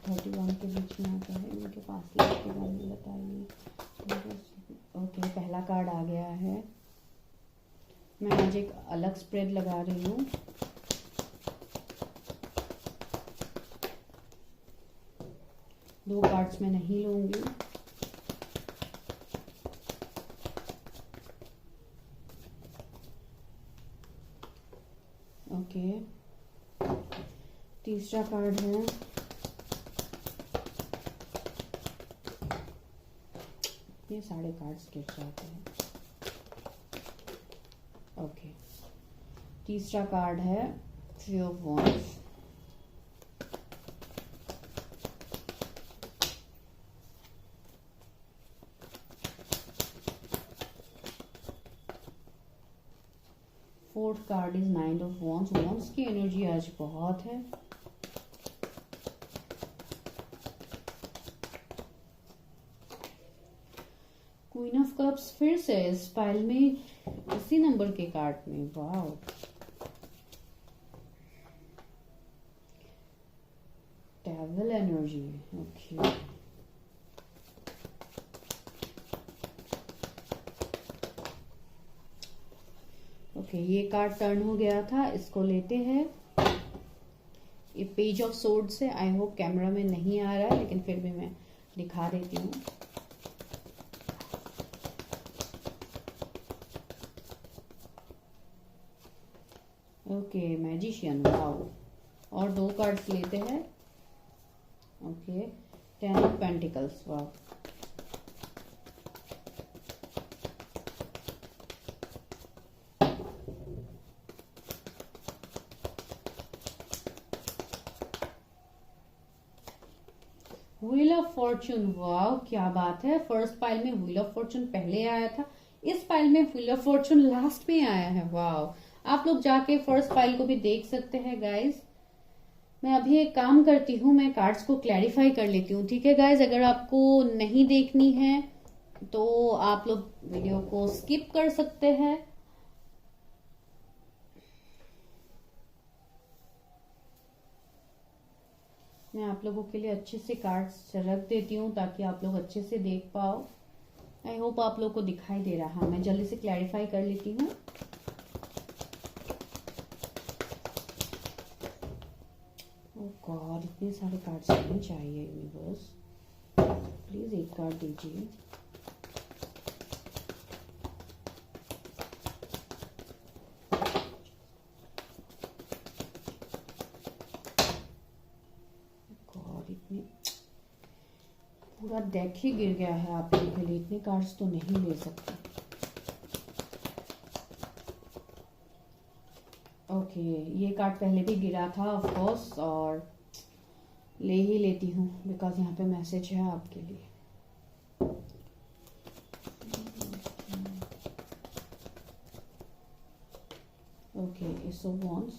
31 के बीच में आता है उनके पास्ट लाइफ के बारे में बताइए। ओके, पहला कार्ड आ गया है। मैं आज एक अलग स्प्रेड लगा रही हूँ। दो कार्ड्स मैं नहीं लूंगी। ओके, तीसरा कार्ड है। ये सारे कार्ड्स गिर जाते हैं। ओके, तीसरा कार्ड है three of wands. Fourth card is nine of wands. Wands की एनर्जी आज बहुत है। क्वीन ऑफ कप्स फिर से इस पाइल में इसी नंबर के कार्ड में। Wow, devil energy. Okay, okay, ये कार्ड टर्न हो गया था, इसको लेते हैं। ये पेज ऑफ सोर्ड्स है। आई होप कैमरा में नहीं आ रहा है, लेकिन फिर भी मैं दिखा देती हूँ। Okay, magician, wow. और 2 कार्ड्स लेते हैं। Okay, 10 of pentacles, wow. Wheel of Fortune, wow, क्या बात है। फर्स्ट पाइल में व्हील ऑफ फॉर्चून पहले आया था, इस पाइल में व्हील ऑफ फॉर्चून लास्ट में आया है, वाओ। आप लोग जाके फर्स्ट पाइल को भी देख सकते हैं गाइज। मैं अभी एक काम करती हूँ, मैं कार्ड्स को क्लैरिफाई कर लेती हूँ, ठीक है गाइज। अगर आपको नहीं देखनी है तो आप लोग वीडियो को स्किप कर सकते हैं। मैं आप लोगों के लिए अच्छे से कार्ड्स रख देती हूँ ताकि आप लोग अच्छे से देख पाओ। आई होप आप लोग को दिखाई दे रहा। मैं जल्दी से क्लैरिफाई कर लेती हूँ। ओह गॉड, इतने सारे कार्ड्स नहीं चाहिए यूनिवर्स, प्लीज एक कार्ड दीजिए। गॉड, इतने पूरा डेक ही गिर गया है आप लोगों के लिए, इतने कार्ड्स तो नहीं ले सकते। ओके, ये कार्ड पहले भी गिरा था ऑफ कोर्स, और ले ही लेती हूँ बिकॉज यहाँ पे मैसेज है आपके लिए। Okay, S of wands,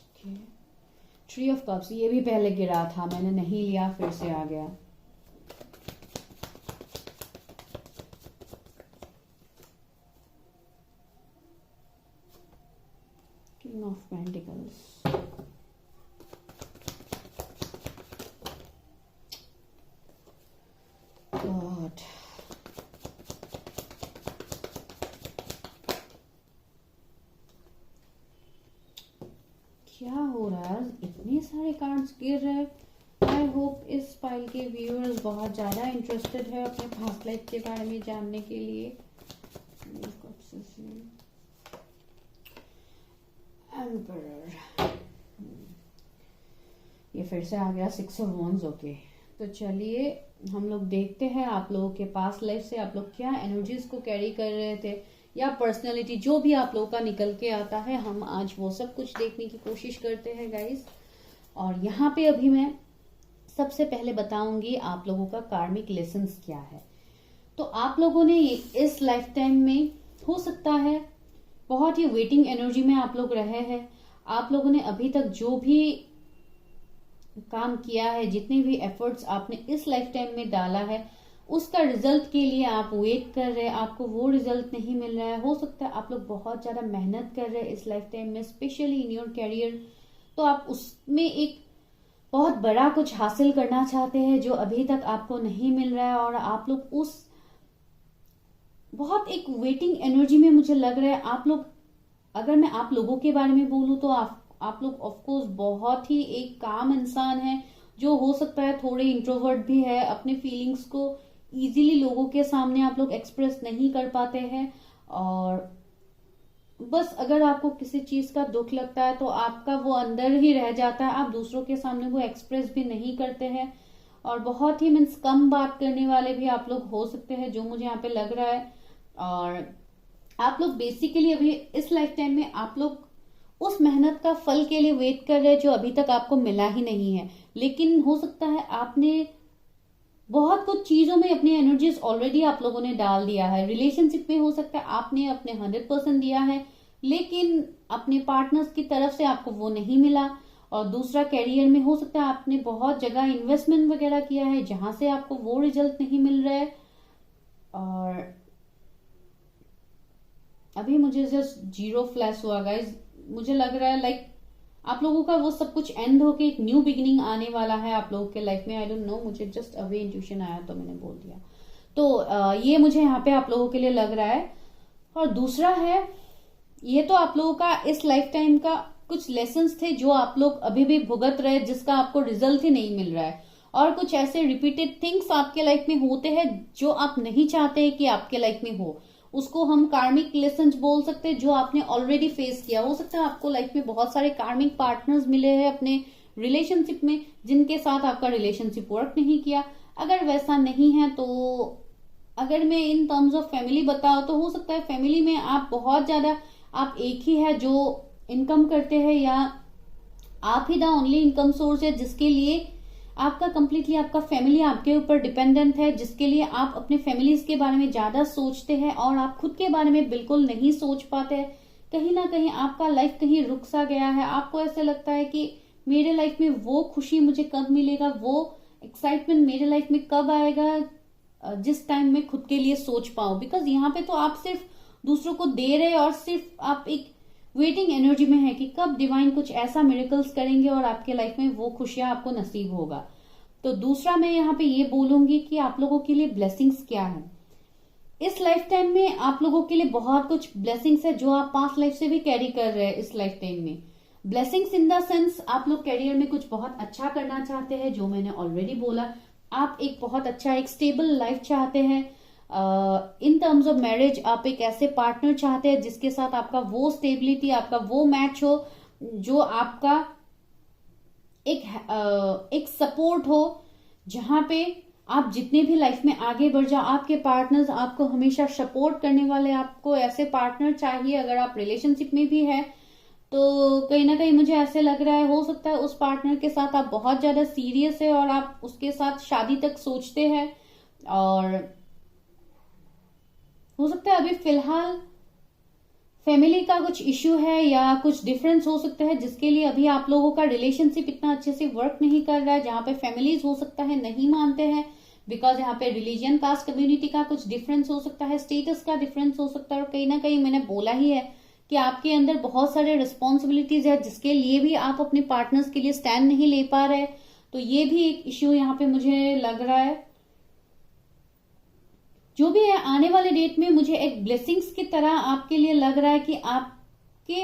okay, tree of cups, ये भी पहले गिरा था, मैंने नहीं लिया, फिर से आ गया। किंग ऑफ पेंटिकल्स, गॉड, क्या हो रहा है, इतने सारे कार्ड्स गिर रहे हैं। आई होप इस पाइल के व्यूअर्स बहुत ज़्यादा इंटरेस्टेड है अपने पास्ट लाइफ के बारे में जानने के लिए। एम्परर, ये फिर से आ गया 6 ऑफ वांड्स। ओके, तो चलिए हम लोग देखते हैं आप लोगों के पास्ट लाइफ से आप लोग क्या एनर्जीज को कैरी कर रहे थे, या पर्सनैलिटी जो भी आप लोगों का निकल के आता है, हम आज वो सब कुछ देखने की कोशिश करते हैं गाइज। और यहाँ पे अभी मैं सबसे पहले बताऊंगी आप लोगों का कार्मिक लेसन्स क्या है। तो आप लोगों ने इस लाइफ टाइम में हो सकता है बहुत ही वेटिंग एनर्जी में आप लोग रहे हैं। आप लोगों ने अभी तक जो भी काम किया है, जितने भी एफर्ट्स आपने इस लाइफ टाइम में डाला है, उसका रिजल्ट के लिए आप वेट कर रहे हैं, आपको वो रिजल्ट नहीं मिल रहा है। हो सकता है आप लोग बहुत ज्यादा मेहनत कर रहे हैं इस लाइफ टाइम में, स्पेशली इन योर कैरियर, तो आप उसमें एक बहुत बड़ा कुछ हासिल करना चाहते हैं जो अभी तक आपको नहीं मिल रहा है, और आप लोग उस बहुत एक वेटिंग एनर्जी में मुझे लग रहा है। आप लोग, अगर मैं आप लोगों के बारे में बोलूं तो आप लोग ऑफकोर्स बहुत ही एक काम इंसान है, जो हो सकता है थोड़े इंट्रोवर्ट भी है, अपने फीलिंग्स को इजीली लोगों के सामने आप लोग एक्सप्रेस नहीं कर पाते हैं, और बस अगर आपको किसी चीज का दुख लगता है तो आपका वो अंदर ही रह जाता है, आप दूसरों के सामने वो एक्सप्रेस भी नहीं करते हैं, और बहुत ही मीन्स कम बात करने वाले भी आप लोग हो सकते हैं, जो मुझे यहाँ पे लग रहा है। और आप लोग बेसिकली अभी इस लाइफ टाइम में आप लोग उस मेहनत का फल के लिए वेट कर रहे हैं जो अभी तक आपको मिला ही नहीं है। लेकिन हो सकता है आपने बहुत कुछ चीजों में अपनी एनर्जीज ऑलरेडी आप लोगों ने डाल दिया है। रिलेशनशिप में हो सकता है आपने अपने 100% दिया है, लेकिन अपने पार्टनर्स की तरफ से आपको वो नहीं मिला। और दूसरा, कैरियर में हो सकता है आपने बहुत जगह इन्वेस्टमेंट वगैरह किया है जहां से आपको वो रिजल्ट नहीं मिल रहा है। और अभी मुझे जस्ट 0 फ्लैश हुआ गाइज, मुझे लग रहा है लाइक आप लोगों का वो सब कुछ एंड होके एक न्यू बिगिनिंग आने वाला है आप लोगों के लाइफ में। आई डोंट नो, मुझे जस्ट अवे इंट्यूशन आया तो मैंने बोल दिया। तो ये मुझे यहाँ पे आप लोगों के लिए लग रहा है। और दूसरा है, ये तो आप लोगों का इस लाइफ टाइम का कुछ लेसन्स थे जो आप लोग अभी भी भुगत रहे, जिसका आपको रिजल्ट ही नहीं मिल रहा है। और कुछ ऐसे रिपीटेड थिंग्स आपके लाइफ में होते हैं जो आप नहीं चाहते कि आपके लाइफ में हो, उसको हम कार्मिक लेसन बोल सकते हैं, जो आपने ऑलरेडी फेस किया। हो सकता है आपको लाइफ में बहुत सारे कार्मिक पार्टनर्स मिले हैं अपने रिलेशनशिप में, जिनके साथ आपका रिलेशनशिप वर्क नहीं किया। अगर वैसा नहीं है तो अगर मैं इन टर्म्स ऑफ फैमिली बताऊं तो हो सकता है फैमिली में आप बहुत ज्यादा, आप एक ही है जो इनकम करते हैं, या आप ही द ओनली इनकम सोर्स है जिसके लिए आपका कंप्लीटली आपका फैमिली आपके ऊपर डिपेंडेंट है, जिसके लिए आप अपने फैमिलीज के बारे में ज्यादा सोचते हैं और आप खुद के बारे में बिल्कुल नहीं सोच पाते। कहीं ना कहीं आपका लाइफ कहीं रुक सा गया है। आपको ऐसे लगता है कि मेरे लाइफ में वो खुशी मुझे कब मिलेगा, वो एक्साइटमेंट मेरे लाइफ में कब आएगा जिस टाइम मैं खुद के लिए सोच पाऊं। बिकॉज यहाँ पे तो आप सिर्फ दूसरों को दे रहे और सिर्फ आप एक वेटिंग एनर्जी में है कि कब डिवाइन कुछ ऐसा मिरेकल्स करेंगे और आपके लाइफ में वो खुशियां आपको नसीब होगा। तो दूसरा मैं यहाँ पे ये बोलूंगी कि आप लोगों के लिए ब्लेसिंग्स क्या है इस लाइफ टाइम में। आप लोगों के लिए बहुत कुछ ब्लेसिंग्स है जो आप पास्ट लाइफ से भी कैरी कर रहे हैं इस लाइफ टाइम में। ब्लेसिंग्स इन द सेंस आप लोग कैरियर में कुछ बहुत अच्छा करना चाहते हैं, जो मैंने ऑलरेडी बोला। आप एक बहुत अच्छा एक स्टेबल लाइफ चाहते हैं। इन टर्म्स ऑफ मैरिज आप एक ऐसे पार्टनर चाहते हैं जिसके साथ आपका वो स्टेबिलिटी, आपका वो मैच हो, जो आपका एक सपोर्ट हो, जहां पे आप जितने भी लाइफ में आगे बढ़ जाओ, आपके पार्टनर्स आपको हमेशा सपोर्ट करने वाले, आपको ऐसे पार्टनर चाहिए। अगर आप रिलेशनशिप में भी है तो कहीं ना कहीं मुझे ऐसे लग रहा है, हो सकता है उस पार्टनर के साथ आप बहुत ज्यादा सीरियस है और आप उसके साथ शादी तक सोचते हैं। और हो सकता है अभी फिलहाल फैमिली का कुछ इश्यू है या कुछ डिफरेंस हो सकता है, जिसके लिए अभी आप लोगों का रिलेशनशिप इतना अच्छे से वर्क नहीं कर रहा है, जहां पे फैमिलीज हो सकता है नहीं मानते हैं। बिकॉज यहाँ पे रिलीजन, कास्ट, कम्युनिटी का कुछ डिफरेंस हो सकता है, स्टेटस का डिफरेंस हो सकता है। और कहीं ना कहीं मैंने बोला ही है कि आपके अंदर बहुत सारे रिस्पॉन्सिबिलिटीज है जिसके लिए भी आप अपने पार्टनर्स के लिए स्टैंड नहीं ले पा रहे। तो ये भी एक इश्यू यहाँ पे मुझे लग रहा है। जो भी है, आने वाले डेट में मुझे एक ब्लेसिंग्स की तरह आपके लिए लग रहा है कि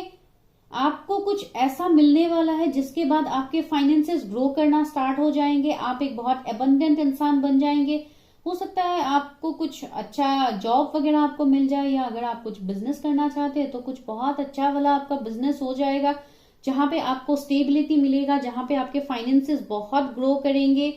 आपको कुछ ऐसा मिलने वाला है जिसके बाद आपके फाइनेंसेस ग्रो करना स्टार्ट हो जाएंगे। आप एक बहुत एबंडेंट इंसान बन जाएंगे। हो सकता है आपको कुछ अच्छा जॉब वगैरह आपको मिल जाए, या अगर आप कुछ बिजनेस करना चाहते हैं तो कुछ बहुत अच्छा वाला आपका बिजनेस हो जाएगा, जहां पे आपको स्टेबिलिटी मिलेगा, जहां पे आपके फाइनेंसेस बहुत ग्रो करेंगे।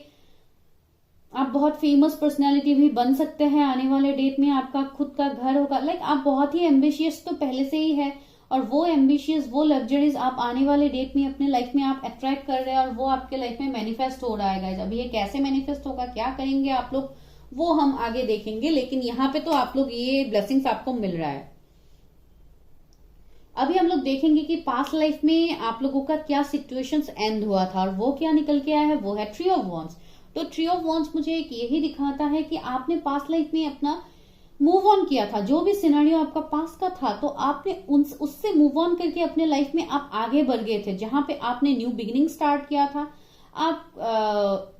आप बहुत फेमस पर्सनालिटी भी बन सकते हैं आने वाले डेट में। आपका खुद का घर होगा। लाइक आप बहुत ही एम्बिशियस तो पहले से ही है, और वो एम्बिशियस, वो लग्जरीज आप आने वाले डेट में अपने लाइफ में आप अट्रैक्ट कर रहे हैं और वो आपके लाइफ में मैनिफेस्ट हो रहा है गाइस। अभी ये कैसे मैनिफेस्ट होगा, क्या करेंगे आप लोग, वो हम आगे देखेंगे। लेकिन यहाँ पे तो आप लोग ये ब्लेसिंग्स आपको मिल रहा है। अभी हम लोग देखेंगे कि पास्ट लाइफ में आप लोगों का क्या सिचुएशंस एंड हुआ था और वो क्या निकल के आया है। वो है ट्री ऑफ वॉन्ड्स। तो ट्री ऑफ वॉन्ड्स मुझे एक यही दिखाता है कि आपने पास्ट लाइफ में अपना मूव ऑन किया था। जो भी सिनेरियो आपका पास्ट का था, तो आपने उससे मूव ऑन करके अपने लाइफ में आप आगे बढ़ गए थे, जहां पे आपने न्यू बिगिनिंग स्टार्ट किया था। आप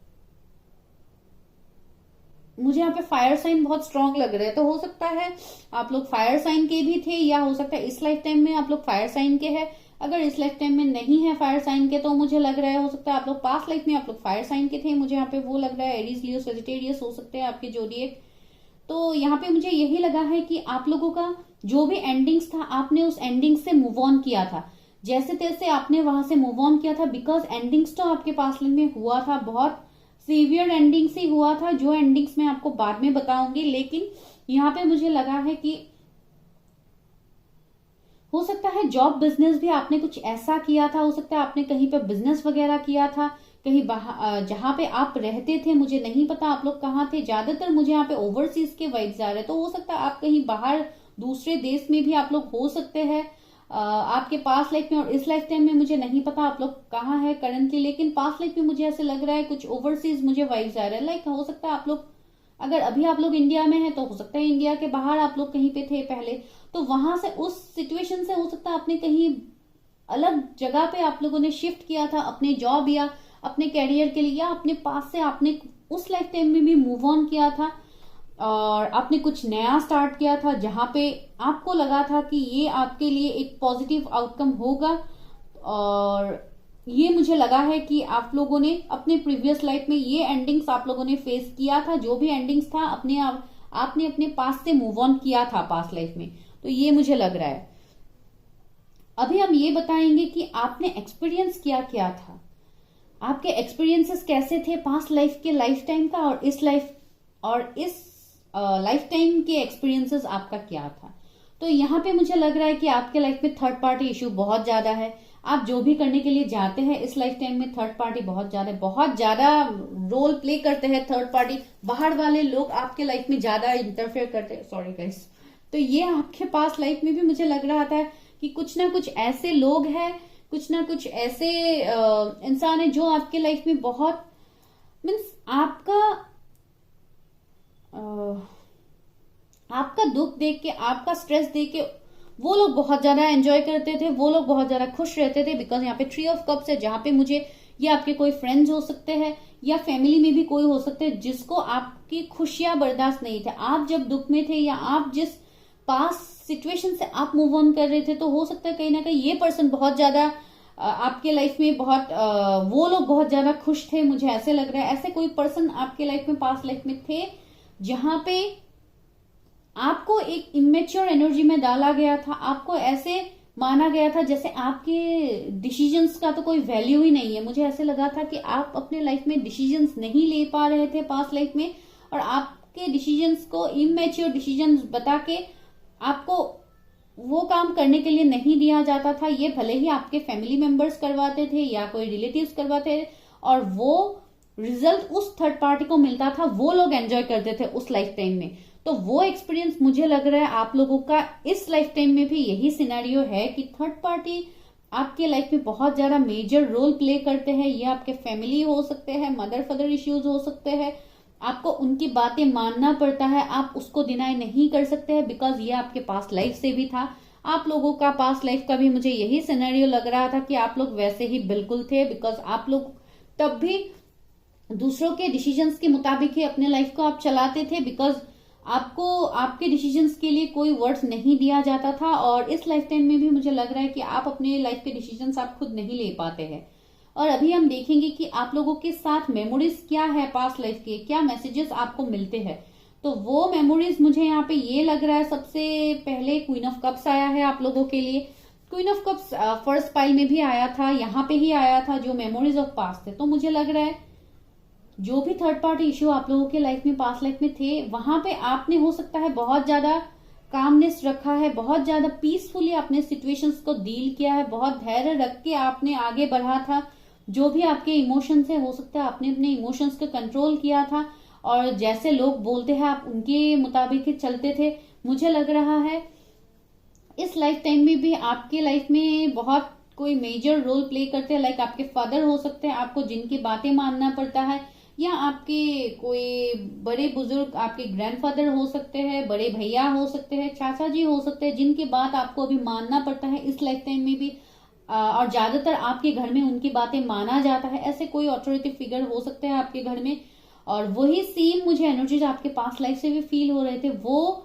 मुझे यहाँ पे फायर साइन बहुत स्ट्रांग लग रहा है। तो हो सकता है आप लोग फायर साइन के भी थे, या हो सकता है इस लाइफ टाइम में आप लोग फायर साइन के हैं। अगर इस लाइफ टाइम में नहीं है फायर साइन के, तो मुझे लग रहा है हो सकता है आप लोग पास्ट लाइफ में आप लोग फायर साइन के थे। मुझे यहाँ पे वो लग रहा है एरीज, लियो, सेजिटेरियस हो सकते हैं आपके जोडिएक। तो यहाँ पे मुझे यही लगा है कि आप लोगों का जो भी एंडिंग्स था, आपने उस एंडिंग से मूव ऑन किया था। जैसे तैसे आपने वहां से मूव ऑन किया था, बिकॉज एंडिंग्स तो आपके पास्ट लाइफ में हुआ था, बहुत सीवियर एंडिंग्स ही हुआ था, जो एंडिंग्स मैं आपको बाद में बताऊंगी। लेकिन यहाँ पे मुझे लगा है कि हो सकता है जॉब बिजनेस भी आपने कुछ ऐसा किया था। हो सकता है आपने कहीं पे बिजनेस वगैरह किया था, कहीं जहां पे आप रहते थे। मुझे नहीं पता आप लोग कहाँ थे। ज्यादातर मुझे यहाँ पे ओवरसीज के वाइब्स आ रहे हैं। तो हो सकता है आप कहीं बाहर दूसरे देश में भी आप लोग हो सकते हैं आपके पास्ट लाइफ में। और इस लाइफ टाइम में मुझे नहीं पता आप लोग कहाँ है करंटली, लेकिन पास्ट लाइफ में मुझे ऐसे लग रहा है कुछ ओवरसीज मुझे वाइब्स आ रहे हैं। लाइक हो सकता है आप लोग, अगर अभी आप लोग इंडिया में हैं तो हो सकता है इंडिया के बाहर आप लोग कहीं पे थे पहले, तो वहां से उस सिचुएशन से हो सकता है आपने कहीं अलग जगह पे आप लोगों ने शिफ्ट किया था अपने जॉब या अपने कैरियर के लिए, या अपने पास से आपने उस लाइफ टाइम में भी मूव ऑन किया था। और आपने कुछ नया स्टार्ट किया था जहां पे आपको लगा था कि ये आपके लिए एक पॉजिटिव आउटकम होगा। और ये मुझे लगा है कि आप लोगों ने अपने प्रीवियस लाइफ में ये एंडिंग्स आप लोगों ने फेस किया था, जो भी एंडिंग्स था आपने अपने पास से मूव ऑन किया था पास्ट लाइफ में। तो ये मुझे लग रहा है। अभी हम ये बताएंगे कि आपने एक्सपीरियंस क्या किया था, आपके एक्सपीरियंसेस कैसे थे पास्ट लाइफ के लाइफ टाइम का, और इस लाइफ टाइम के एक्सपीरियंसेस आपका क्या था। तो यहाँ पे मुझे लग रहा है कि आपके लाइफ में थर्ड पार्टी इश्यू बहुत ज्यादा है। आप जो भी करने के लिए जाते हैं इस लाइफ टाइम में थर्ड पार्टी बहुत ज्यादा रोल प्ले करते हैं। थर्ड पार्टी, बाहर वाले लोग आपके लाइफ में ज्यादा इंटरफेयर करते हैं। Sorry guys. तो ये आपके पास लाइफ में भी मुझे लग रहा था कि कुछ ना कुछ ऐसे लोग हैं, कुछ ना कुछ ऐसे इंसान है जो आपके लाइफ में बहुत मीन्स आपका दुख देख के, आपका स्ट्रेस देख के वो लोग बहुत ज्यादा एंजॉय करते थे, वो लोग बहुत ज्यादा खुश रहते थे। बिकॉज यहाँ पे थ्री ऑफ कप्स है, जहां पे मुझे ये आपके कोई फ्रेंड्स हो सकते हैं या फैमिली में भी कोई हो सकते हैं जिसको आपकी खुशियां बर्दाश्त नहीं थे। आप जब दुख में थे या आप जिस पास सिचुएशन से आप मूव ऑन कर रहे थे, तो हो सकता है कहीं ना कहीं ये पर्सन बहुत ज्यादा आपके लाइफ में वो लोग बहुत ज्यादा खुश थे। मुझे ऐसे लग रहा है ऐसे कोई पर्सन आपके लाइफ में पास्ट लाइफ में थे जहां पे आपको एक इमेच्योर एनर्जी में डाला गया था। आपको ऐसे माना गया था जैसे आपके डिसीजंस का तो कोई वैल्यू ही नहीं है। मुझे ऐसे लगा था कि आप अपने लाइफ में डिसीजंस नहीं ले पा रहे थे पास्ट लाइफ में, और आपके डिसीजंस को इमेच्योर डिसीजंस बता के आपको वो काम करने के लिए नहीं दिया जाता था। ये भले ही आपके फैमिली मेंबर्स करवाते थे या कोई रिलेटिव्स करवाते थे, और वो रिजल्ट उस थर्ड पार्टी को मिलता था, वो लोग एंजॉय करते थे उस लाइफ टाइम में। तो वो एक्सपीरियंस मुझे लग रहा है आप लोगों का इस लाइफ टाइम में भी यही सिनेरियो है कि थर्ड पार्टी आपके लाइफ में बहुत ज्यादा मेजर रोल प्ले करते हैं। ये आपके फैमिली हो सकते हैं, मदर फादर इश्यूज हो सकते हैं, आपको उनकी बातें मानना पड़ता है, आप उसको डिनाई नहीं कर सकते हैं बिकॉज ये आपके पास्ट लाइफ से भी था। आप लोगों का पास्ट लाइफ का भी मुझे यही सिनेरियो लग रहा था कि आप लोग वैसे ही बिल्कुल थे, बिकॉज आप लोग तब भी दूसरों के डिसीजंस के मुताबिक ही अपने लाइफ को आप चलाते थे, बिकॉज आपको आपके डिसीजंस के लिए कोई वर्ड्स नहीं दिया जाता था। और इस लाइफ टाइम में भी मुझे लग रहा है कि आप अपने लाइफ के डिसीजंस आप खुद नहीं ले पाते हैं। और अभी हम देखेंगे कि आप लोगों के साथ मेमोरीज क्या है पास्ट लाइफ के, क्या मैसेजेस आपको मिलते हैं। तो वो मेमोरीज मुझे यहाँ पे ये लग रहा है, सबसे पहले क्वीन ऑफ कप्स आया है आप लोगों के लिए। Queen of cups first pile में भी आया था, यहाँ पे ही आया था, जो मेमोरीज ऑफ पास्ट थे। तो मुझे लग रहा है जो भी थर्ड पार्टी इश्यू आप लोगों के लाइफ में पास्ट लाइफ में थे, वहां पे आपने हो सकता है बहुत ज्यादा कामनेस रखा है, बहुत ज्यादा पीसफुली आपने सिचुएशंस को डील किया है, बहुत धैर्य रख के आपने आगे बढ़ा था। जो भी आपके इमोशंस है, हो सकता है आपने अपने इमोशंस को कंट्रोल किया था, और जैसे लोग बोलते हैं आप उनके मुताबिक ही चलते थे। मुझे लग रहा है इस लाइफ टाइम में भी आपके लाइफ में बहुत कोई मेजर रोल प्ले करते हैं। लाइक आपके फादर हो सकते हैं, आपको जिनकी बातें मानना पड़ता है, या आपके कोई बड़े बुजुर्ग, आपके ग्रैंडफादर हो सकते हैं, बड़े भैया हो सकते हैं, चाचा जी हो सकते हैं, जिनकी बात आपको अभी मानना पड़ता है इस लाइफ टाइम में भी। और ज्यादातर आपके घर में उनकी बातें माना जाता है। ऐसे कोई ऑथोरिटी फिगर हो सकते हैं आपके घर में, और वही सेम मुझे एनर्जीज आपके पास्ट लाइफ से भी फील हो रहे थे। वो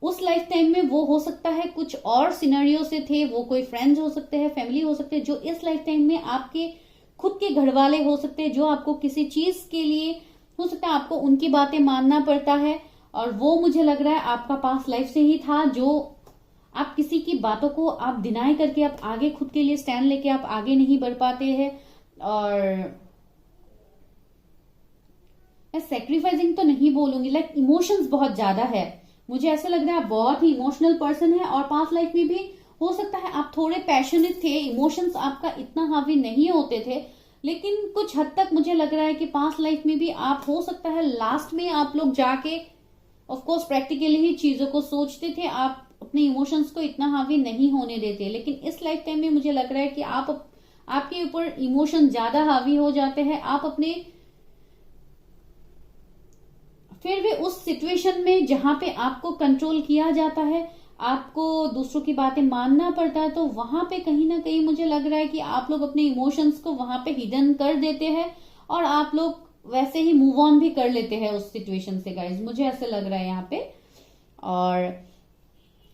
उस लाइफ टाइम में वो हो सकता है कुछ और सिनेरियो से थे, वो कोई फ्रेंड्स हो सकते हैं, फैमिली हो सकते हैं, जो इस लाइफ टाइम में आपके खुद के घर वाले हो सकते हैं, जो आपको किसी चीज के लिए हो सकता है आपको उनकी बातें मानना पड़ता है। और वो मुझे लग रहा है आपका पास्ट लाइफ से ही था, जो आप किसी की बातों को आप डिनाई करके आप आगे खुद के लिए स्टैंड लेके आप आगे नहीं बढ़ पाते हैं। और मैं सेक्रीफाइसिंग तो नहीं बोलूंगी, लाइक इमोशंस बहुत ज्यादा है। मुझे ऐसा लग रहा है आप बहुत ही इमोशनल पर्सन है, और पास्ट लाइफ में भी हो सकता है आप थोड़े पैशनेट थे, इमोशंस आपका इतना हावी नहीं होते थे, लेकिन कुछ हद तक मुझे लग रहा है कि पास्ट लाइफ में भी आप हो सकता है लास्ट में आप लोग जाके ऑफ कोर्स प्रैक्टिकली ही चीजों को सोचते थे, आप अपने इमोशंस को इतना हावी नहीं होने देते। लेकिन इस लाइफ टाइम में मुझे लग रहा है कि आपके ऊपर इमोशन ज्यादा हावी हो जाते हैं। आप अपने फिर भी उस सिचुएशन में जहां पे आपको कंट्रोल किया जाता है, आपको दूसरों की बातें मानना पड़ता है, तो वहां पे कहीं ना कहीं मुझे लग रहा है कि आप लोग अपने इमोशंस को वहां पे हिडन कर देते हैं, और आप लोग वैसे ही मूव ऑन भी कर लेते हैं उस सिचुएशन से गाइज, मुझे ऐसे लग रहा है यहाँ पे। और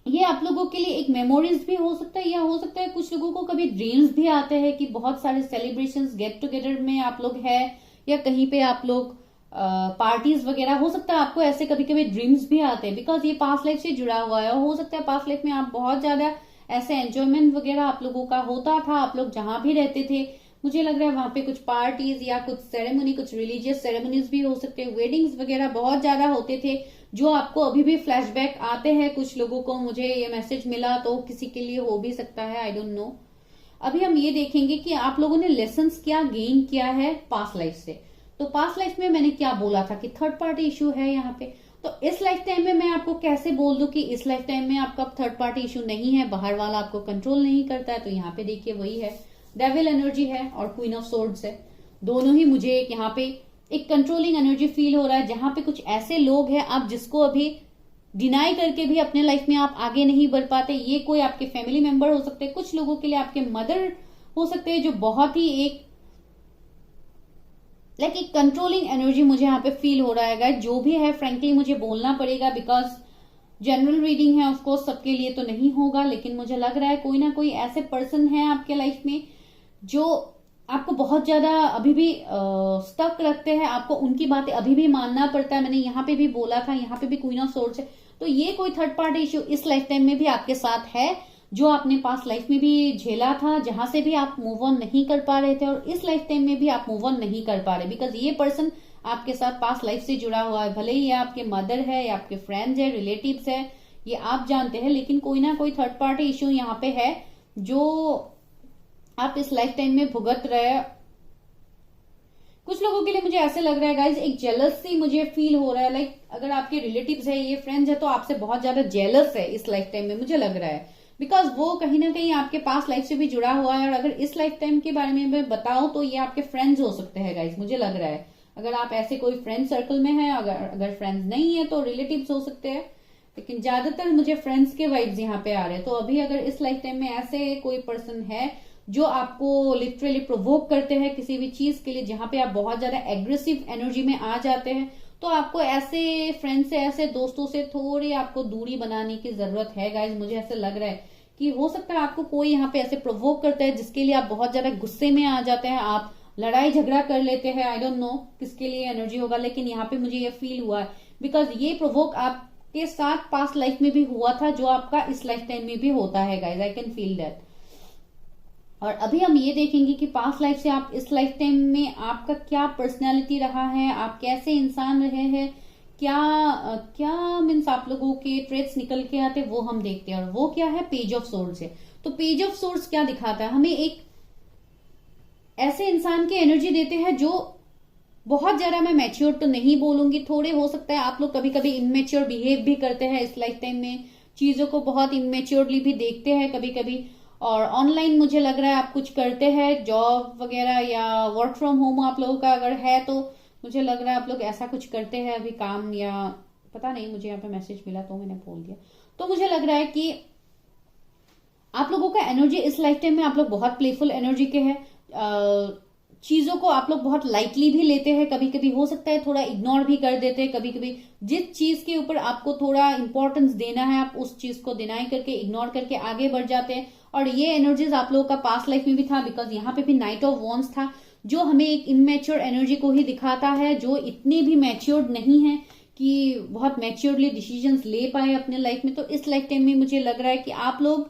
ये आप लोगों के लिए एक मेमोरीज भी हो सकता है, या हो सकता है कुछ लोगों को कभी ड्रीम्स भी आते हैं कि बहुत सारे सेलिब्रेशंस गेट टुगेदर में आप लोग हैं, या कहीं पे आप लोग पार्टीज वगैरह, हो सकता है आपको ऐसे कभी कभी ड्रीम्स भी आते हैं, बिकॉज ये पास्ट लाइफ से जुड़ा हुआ है। और हो सकता है पास्ट लाइफ में आप बहुत ज्यादा ऐसे एंजॉयमेंट वगैरह आप लोगों का होता था, आप लोग जहां भी रहते थे, मुझे लग रहा है वहां पे कुछ पार्टीज या कुछ सेरेमनी, कुछ रिलीजियस सेरेमनीज भी हो सकते हैं, वेडिंग्स वगैरह बहुत ज्यादा होते थे, जो आपको अभी भी फ्लैशबैक आते हैं कुछ लोगों को। मुझे ये मैसेज मिला, तो किसी के लिए हो भी सकता है, आई डोंट नो। अभी हम ये देखेंगे कि आप लोगों ने लेसन्स क्या गेन किया है पास्ट लाइफ से। तो पास्ट लाइफ में मैंने क्या बोला था कि थर्ड पार्टी इशू है यहाँ पे, तो इस लाइफ टाइम में मैं आपको कैसे बोल दूं कि इस लाइफ टाइम में आपका थर्ड पार्टी इशू नहीं है, बाहर वाला आपको कंट्रोल नहीं करता है। तो यहाँ पे देखिए वही है, डेविल एनर्जी है और क्वीन ऑफ सोर्ड्स है, दोनों ही मुझे यहाँ पे एक कंट्रोलिंग एनर्जी फील हो रहा है, जहां पे कुछ ऐसे लोग हैं आप जिसको अभी डिनाई करके भी अपने लाइफ में आप आगे नहीं बढ़ पाते। ये कोई आपके फैमिली मेंबर हो सकते हैं, कुछ लोगों के लिए आपके मदर हो सकते हैं, जो बहुत ही एक एक कंट्रोलिंग एनर्जी मुझे यहाँ पे फील हो रहा है गाइस। जो भी है फ्रेंकली मुझे बोलना पड़ेगा, बिकॉज जनरल रीडिंग है, ऑफकोर्स सबके लिए तो नहीं होगा, लेकिन मुझे लग रहा है कोई ना कोई ऐसे पर्सन है आपके लाइफ में जो आपको बहुत ज्यादा अभी भी स्टक रखते हैं, आपको उनकी बातें अभी भी मानना पड़ता है। मैंने यहाँ पे भी बोला था, यहाँ पे भी क्वीन ऑफ सोर्ड्स है, तो ये कोई थर्ड पार्टी इश्यू इस लाइफ टाइम में भी आपके साथ है, जो आपने पास्ट लाइफ में भी झेला था, जहां से भी आप मूव ऑन नहीं कर पा रहे थे, और इस लाइफ टाइम में भी आप मूव ऑन नहीं कर पा रहे, बिकॉज ये पर्सन आपके साथ पास्ट लाइफ से जुड़ा हुआ है। भले ही ये आपके मदर है या आपके फ्रेंड्स है, रिलेटिव्स है, ये आप जानते हैं, लेकिन कोई ना कोई थर्ड पार्टी इश्यू यहाँ पे है जो आप इस लाइफ टाइम में भुगत रहे। कुछ लोगों के लिए मुझे ऐसे लग रहा है गाइज, एक जेलसी मुझे फील हो रहा है, अगर आपके रिलेटिव्स है, ये फ्रेंड्स है, तो आपसे बहुत ज्यादा जेलस है इस लाइफ टाइम में, मुझे लग रहा है, बिकॉज वो कहीं ना कहीं आपके पास लाइफ से भी जुड़ा हुआ है। और अगर इस लाइफ टाइम के बारे में मैं बताऊं तो ये आपके फ्रेंड्स हो सकते हैं गाइज, मुझे लग रहा है। अगर आप ऐसे कोई फ्रेंड सर्कल में है, अगर फ्रेंड्स नहीं है तो रिलेटिव्स हो सकते हैं, लेकिन ज्यादातर मुझे फ्रेंड्स के वाइब्स यहाँ पे आ रहे हैं। तो अभी अगर इस लाइफ टाइम में ऐसे कोई पर्सन है जो आपको लिटरली प्रोवोक करते हैं किसी भी चीज के लिए, जहां पे आप बहुत ज्यादा एग्रेसिव एनर्जी में आ जाते हैं, तो आपको ऐसे फ्रेंड से, ऐसे दोस्तों से थोड़ी आपको दूरी बनाने की जरूरत है गाइज। मुझे ऐसे लग रहा है कि हो सकता है आपको कोई यहाँ पे ऐसे प्रोवोक करता है जिसके लिए आप बहुत ज्यादा गुस्से में आ जाते हैं, आप लड़ाई झगड़ा कर लेते हैं। आई डोंट नो किसके लिए एनर्जी होगा, लेकिन यहाँ पे मुझे ये फील हुआ है, बिकॉज ये प्रोवोक आपके साथ पास्ट लाइफ में भी हुआ था, जो आपका इस लाइफ टाइम में भी होता है guys, I can feel that. और अभी हम ये देखेंगे कि पास्ट लाइफ से आप इस लाइफ टाइम में आपका क्या पर्सनैलिटी रहा है, आप कैसे इंसान रहे हैं, क्या मीन्स आप लोगों के ट्रेट्स निकल के आते, वो हम देखते हैं। और वो क्या है, पेज ऑफ सोर्ड्स है। तो पेज ऑफ सोर्ड्स क्या दिखाता है हमें, एक ऐसे इंसान की एनर्जी देते हैं जो बहुत ज्यादा, मैं मैच्योर तो नहीं बोलूंगी, थोड़े हो सकता है आप लोग कभी कभी इमेच्योर बिहेव भी करते हैं इस लाइफ टाइम में, चीजों को बहुत इमेच्योरली भी देखते हैं कभी कभी। और ऑनलाइन मुझे लग रहा है आप कुछ करते हैं, जॉब वगैरह या वर्क फ्रॉम होम आप लोगों का अगर है, तो मुझे लग रहा है आप लोग ऐसा कुछ करते हैं अभी काम, या पता नहीं, मुझे यहाँ पे मैसेज मिला तो मैंने बोल दिया। तो मुझे लग रहा है कि आप लोगों का एनर्जी इस लाइफ टाइम में, आप लोग बहुत प्लेफुल एनर्जी के हैं, चीजों को आप लोग बहुत लाइटली भी लेते हैं, कभी कभी हो सकता है थोड़ा इग्नोर भी कर देते हैं, कभी कभी जिस चीज के ऊपर आपको थोड़ा इंपॉर्टेंस देना है आप उस चीज को डिनाई करके, इग्नोर करके आगे बढ़ जाते हैं। और ये एनर्जीज आप लोगों का पास्ट लाइफ में भी था, बिकॉज यहाँ पे भी नाइट ऑफ वॉन्ड्स था, जो हमें एक इमेच्योर एनर्जी को ही दिखाता है, जो इतने भी मैच्योर्ड नहीं है कि बहुत मैच्योरली डिसीजंस ले पाए अपने लाइफ में। तो इस लाइफ टाइम में मुझे लग रहा है कि आप लोग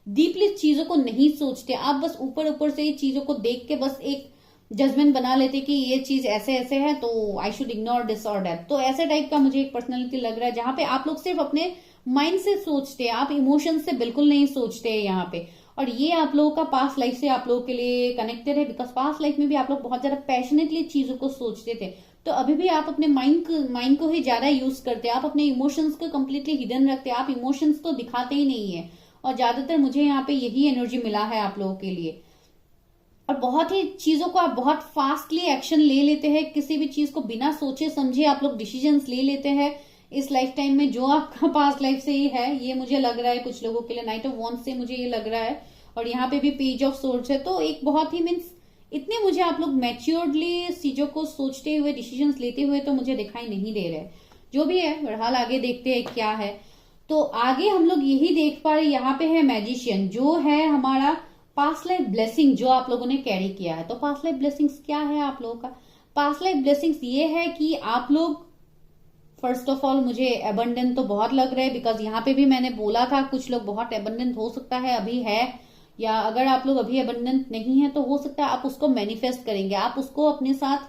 डीपली चीजों को नहीं सोचते, आप बस ऊपर ऊपर से ही चीजों को देख के बस एक जजमेंट बना लेते कि ये चीज ऐसे ऐसे है तो आई शुड इग्नोर दिस और दैट। तो ऐसे टाइप का मुझे एक पर्सनैलिटी लग रहा है, जहां पे आप लोग सिर्फ अपने माइंड से सोचते हैं, आप इमोशन से बिल्कुल नहीं सोचते हैं यहाँ पे। और ये आप लोगों का पास्ट लाइफ से आप लोगों के लिए कनेक्टेड है, बिकॉज पास्ट लाइफ में भी आप लोग बहुत ज्यादा पैशनेटली चीजों को सोचते थे, तो अभी भी आप अपने माइंड को ही ज्यादा यूज करते हैं, आप अपने इमोशंस को कम्प्लीटली हिडन रखते हैं, आप इमोशंस को दिखाते ही नहीं है। और ज्यादातर मुझे यहाँ पे यही एनर्जी मिला है आप लोगों के लिए। और बहुत ही चीजों को आप बहुत फास्टली एक्शन ले लेते हैं, किसी भी चीज को बिना सोचे समझे आप लोग डिसीजंस ले लेते हैं इस लाइफ टाइम में, जो आपका पास्ट लाइफ से ही है, ये मुझे लग रहा है कुछ लोगों के लिए। नाइट ऑफ वॉन्ड्स से मुझे ये लग रहा है, और यहाँ पे भी पेज ऑफ सोर्ड्स है, तो एक बहुत ही मीन्स इतने मुझे आप लोग मैच्योर्डली चीजों को सोचते हुए डिसीजंस लेते हुए तो मुझे दिखाई नहीं दे रहे। जो भी है बहरहाल आगे देखते हैं क्या है। तो आगे हम लोग यही देख पा रहे, यहाँ पे है मैजिशियन, जो है हमारा पास्ट लाइफ ब्लेसिंग जो आप लोगों ने कैरी किया है। तो पास्ट लाइफ ब्लेसिंग्स क्या है आप लोगों का? पास्ट लाइफ ब्लेसिंग्स ये है कि आप लोग फर्स्ट ऑफ ऑल मुझे एबंडेंट तो बहुत लग रहा है, बिकॉज यहाँ पे भी मैंने बोला था कुछ लोग बहुत एबंडेंट हो सकता है अभी है, या अगर आप लोग अभी एबंडेंट नहीं है तो हो सकता है आप उसको मैनिफेस्ट करेंगे, आप उसको अपने साथ